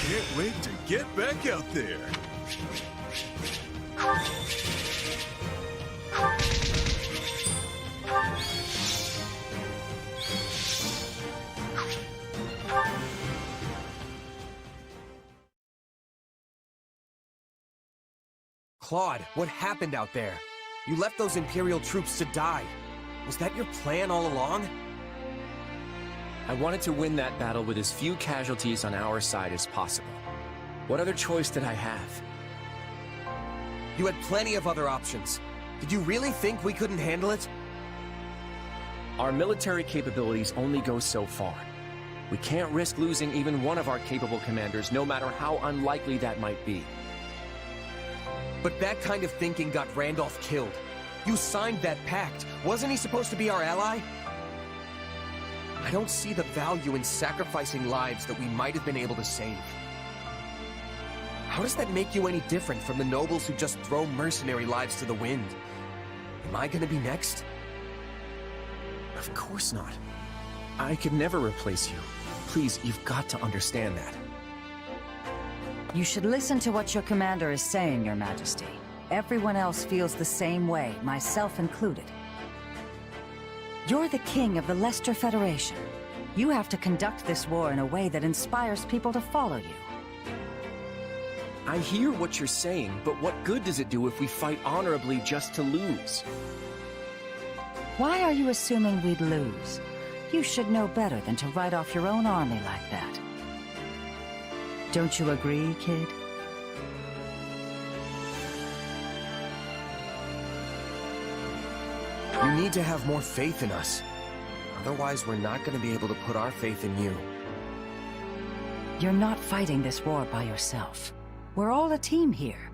Can't wait to get back out there. Claude, what happened out there? You left those Imperial troops to die. Was that your plan all along? I wanted to win that battle with as few casualties on our side as possible. What other choice did I have? You had plenty of other options. Did you really think we couldn't handle it? Our military capabilities only go so far. We can't risk losing even one of our capable commanders, no matter how unlikely that might be. But that kind of thinking got Randolph killed. You signed that pact. Wasn't he supposed to be our ally? I don't see the value in sacrificing lives that we might have been able to save. How does that make you any different from the nobles who just throw mercenary lives to the wind? Am I gonna be next? Of course not. I could never replace you. Please, you've got to understand that. You should listen to what your commander is saying, Your Majesty. Everyone else feels the same way, myself included. You're the king of the Leicester Federation. You have to conduct this war in a way that inspires people to follow you. I hear what you're saying, but what good does it do if we fight honorably just to lose? Why are you assuming we'd lose? You should know better than to write off your own army like that. Don't you agree, kid? You need to have more faith in us. Otherwise, we're not going to be able to put our faith in you. You're not fighting this war by yourself. We're all a team here.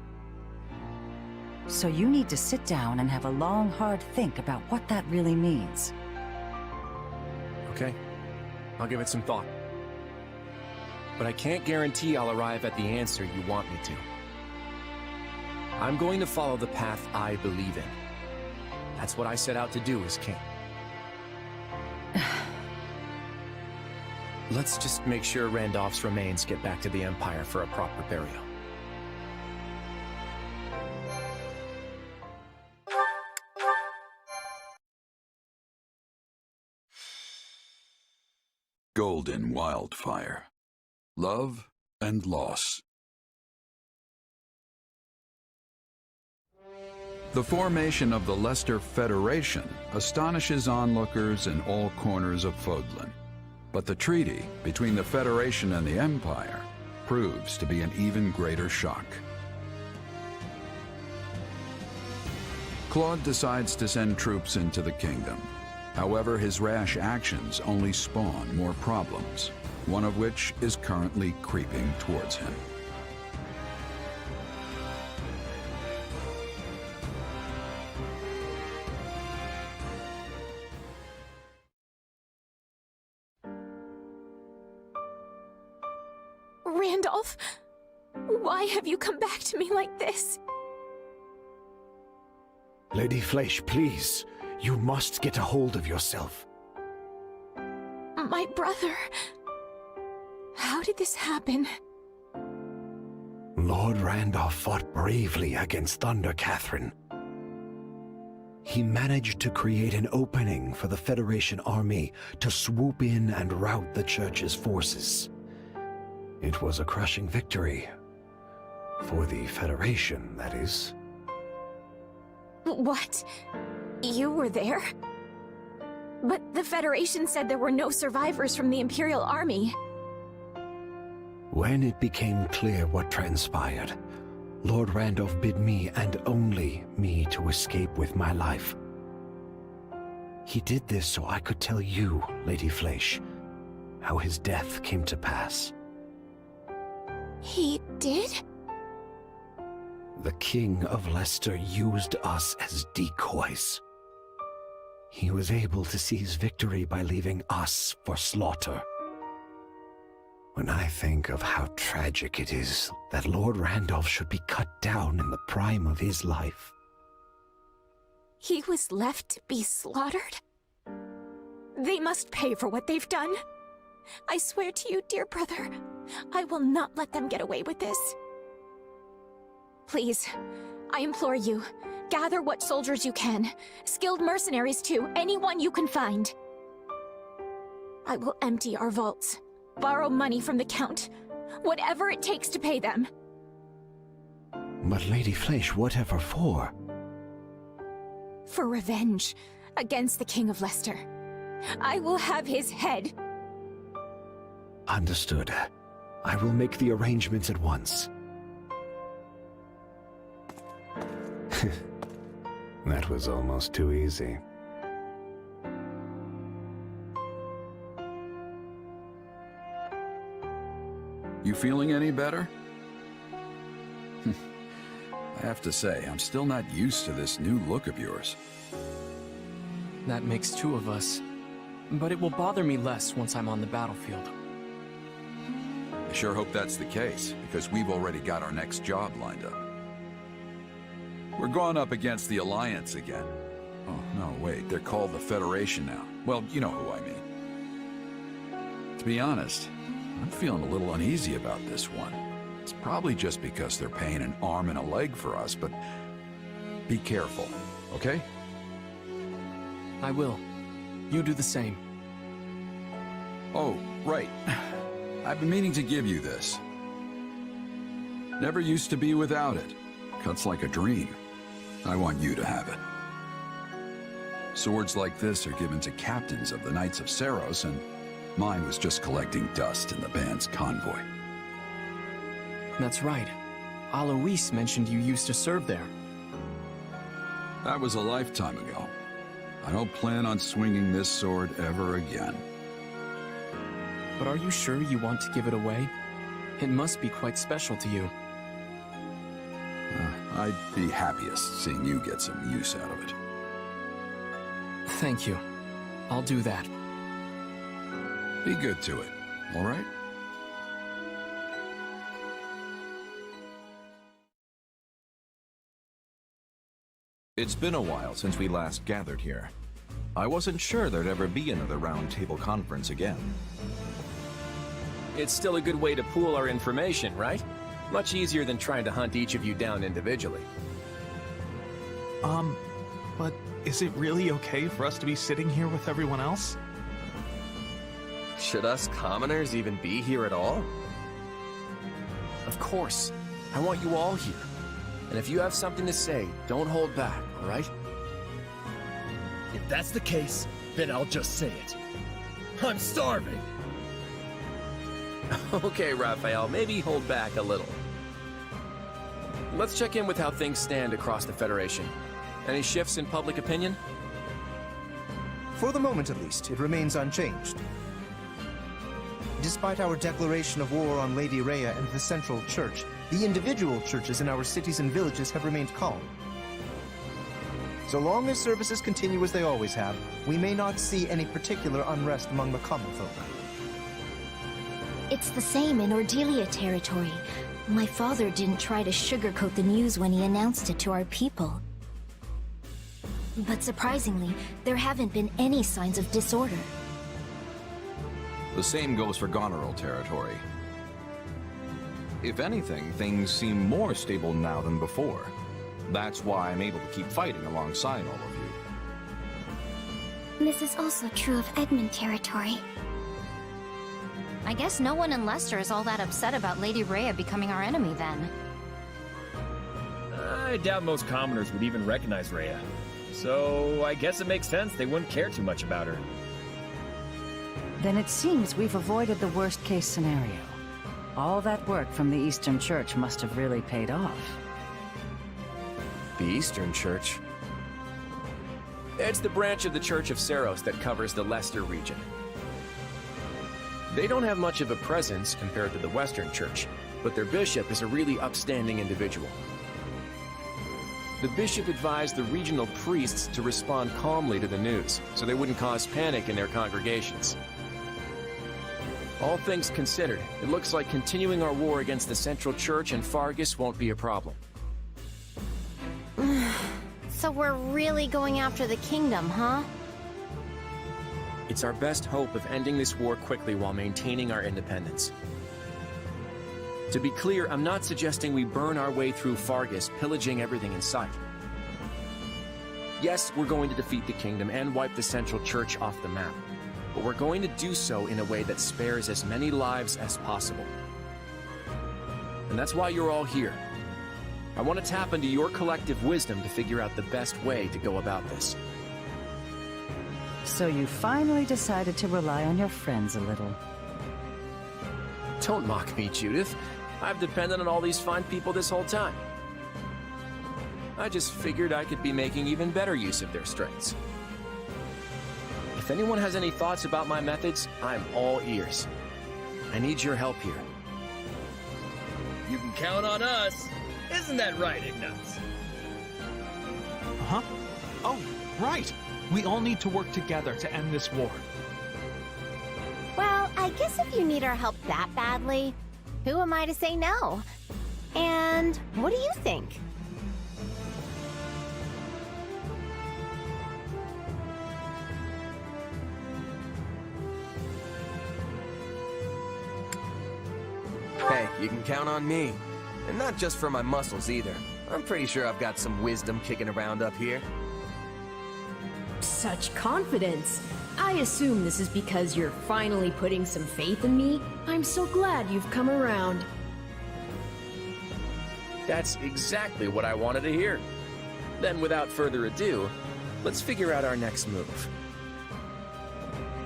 So you need to sit down and have a long, hard think about what that really means. Okay, I'll give it some thought. But I can't guarantee I'll arrive at the answer you want me to. I'm going to follow the path I believe in. That's what I set out to do as king. Let's just make sure Randolph's remains get back to the Empire for a proper burial. Golden Wildfire. Love and loss. The formation of the Leicester Federation astonishes onlookers in all corners of Fodlan. But the treaty between the Federation and the Empire proves to be an even greater shock. Claude decides to send troops into the kingdom. However, his rash actions only spawn more problems, one of which is currently creeping towards him. Randolph, why have you come back to me like this? Lady Fleisch, please. You must get a hold of yourself. My brother... How did this happen? Lord Randolph fought bravely against Thunder Catherine. He managed to create an opening for the Federation army to swoop in and rout the Church's forces. It was a crushing victory. For the Federation, that is. What? You were there? But the Federation said there were no survivors from the Imperial Army. When it became clear what transpired, Lord Randolph bid me, and only me, to escape with my life. He did this so I could tell you, Lady Fleisch, how his death came to pass. He did? The King of Leicester used us as decoys. He was able to seize victory by leaving us for slaughter. When I think of how tragic it is that Lord Randolph should be cut down in the prime of his life. He was left to be slaughtered? They must pay for what they've done. I swear to you, dear brother, I will not let them get away with this. Please, I implore you, gather what soldiers you can, skilled mercenaries too, anyone you can find. I will empty our vaults, borrow money from the Count, whatever it takes to pay them. But Lady Fleisch, whatever for? For revenge against the King of Leicester. I will have his head. Understood. I will make the arrangements at once. That was almost too easy. You feeling any better? I have to say, I'm still not used to this new look of yours. That makes two of us. But it will bother me less once I'm on the battlefield. I sure hope that's the case, because we've already got our next job lined up. We're going up against the Alliance again. Oh, no, wait, they're called the Federation now. Well, you know who I mean. To be honest, I'm feeling a little uneasy about this one. It's probably just because they're paying an arm and a leg for us, but be careful, okay? I will. You do the same. Oh, right. I've been meaning to give you this. Never used to be without it. Cuts like a dream. I want you to have it. Swords like this are given to captains of the Knights of Seiros, and mine was just collecting dust in the band's convoy. That's right. Alois mentioned you used to serve there. That was a lifetime ago. I don't plan on swinging this sword ever again. But are you sure you want to give it away? It must be quite special to you. I'd be happiest seeing you get some use out of it. Thank you. I'll do that. Be good to it, all right? It's been a while since we last gathered here. I wasn't sure there'd ever be another roundtable conference again. It's still a good way to pool our information, right? Much easier than trying to hunt each of you down individually. But is it really okay for us to be sitting here with everyone else? Should us commoners even be here at all? Of course. I want you all here. And if you have something to say, don't hold back, all right? If that's the case, then I'll just say it. I'm starving! Okay, Raphael, maybe hold back a little. Let's check in with how things stand across the Federation. Any shifts in public opinion? For the moment at least, it remains unchanged. Despite our declaration of war on Lady Rhea and the Central Church, the individual churches in our cities and villages have remained calm. So long as services continue as they always have, we may not see any particular unrest among the common folk. It's the same in Ordelia territory. My father didn't try to sugarcoat the news when he announced it to our people. But surprisingly, there haven't been any signs of disorder. The same goes for Goneril territory. If anything, things seem more stable now than before. That's why I'm able to keep fighting alongside all of you. This is also true of Egmont territory. I guess no one in Leicester is all that upset about Lady Rhea becoming our enemy then. I doubt most commoners would even recognize Rhea. So I guess it makes sense they wouldn't care too much about her. Then it seems we've avoided the worst-case scenario. All that work from the Eastern Church must have really paid off. The Eastern Church? It's the branch of the Church of Seiros that covers the Leicester region. They don't have much of a presence compared to the Western Church, but their bishop is a really upstanding individual. The bishop advised the regional priests to respond calmly to the news, so they wouldn't cause panic in their congregations. All things considered, it looks like continuing our war against the Central Church and Fargus won't be a problem. So we're really going after the kingdom, huh? It's our best hope of ending this war quickly while maintaining our independence. To be clear, I'm not suggesting we burn our way through Fargus, pillaging everything in sight. Yes, we're going to defeat the kingdom and wipe the Central Church off the map, but we're going to do so in a way that spares as many lives as possible. And that's why you're all here. I want to tap into your collective wisdom to figure out the best way to go about this. So you finally decided to rely on your friends a little. Don't mock me, Judith. I've depended on all these fine people this whole time. I just figured I could be making even better use of their strengths. If anyone has any thoughts about my methods, I'm all ears. I need your help here. You can count on us. Isn't that right, Ignaz? Huh? Oh, right. We all need to work together to end this war. Well, I guess if you need our help that badly, who am I to say no? And what do you think? Hey, you can count on me. And not just for my muscles either. I'm pretty sure I've got some wisdom kicking around up here. Such confidence. I assume this is because you're finally putting some faith in me. I'm so glad you've come around. That's exactly what I wanted to hear. Then, without further ado, let's figure out our next move.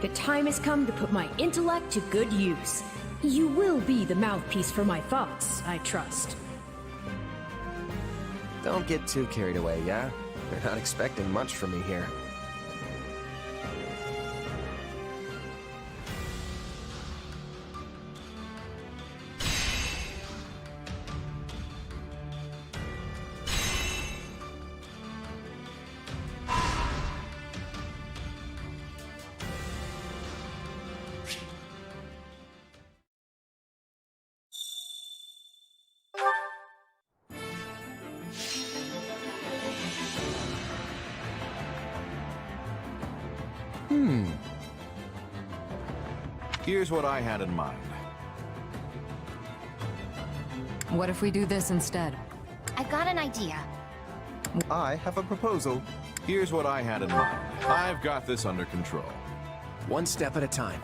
The time has come to put my intellect to good use. You will be the mouthpiece for my thoughts, I trust. Don't get too carried away, yeah? They're not expecting much from me here. Here's what I had in mind. What if we do this instead? I've got an idea. I have a proposal. Here's what I had in mind. I've got this under control. One step at a time.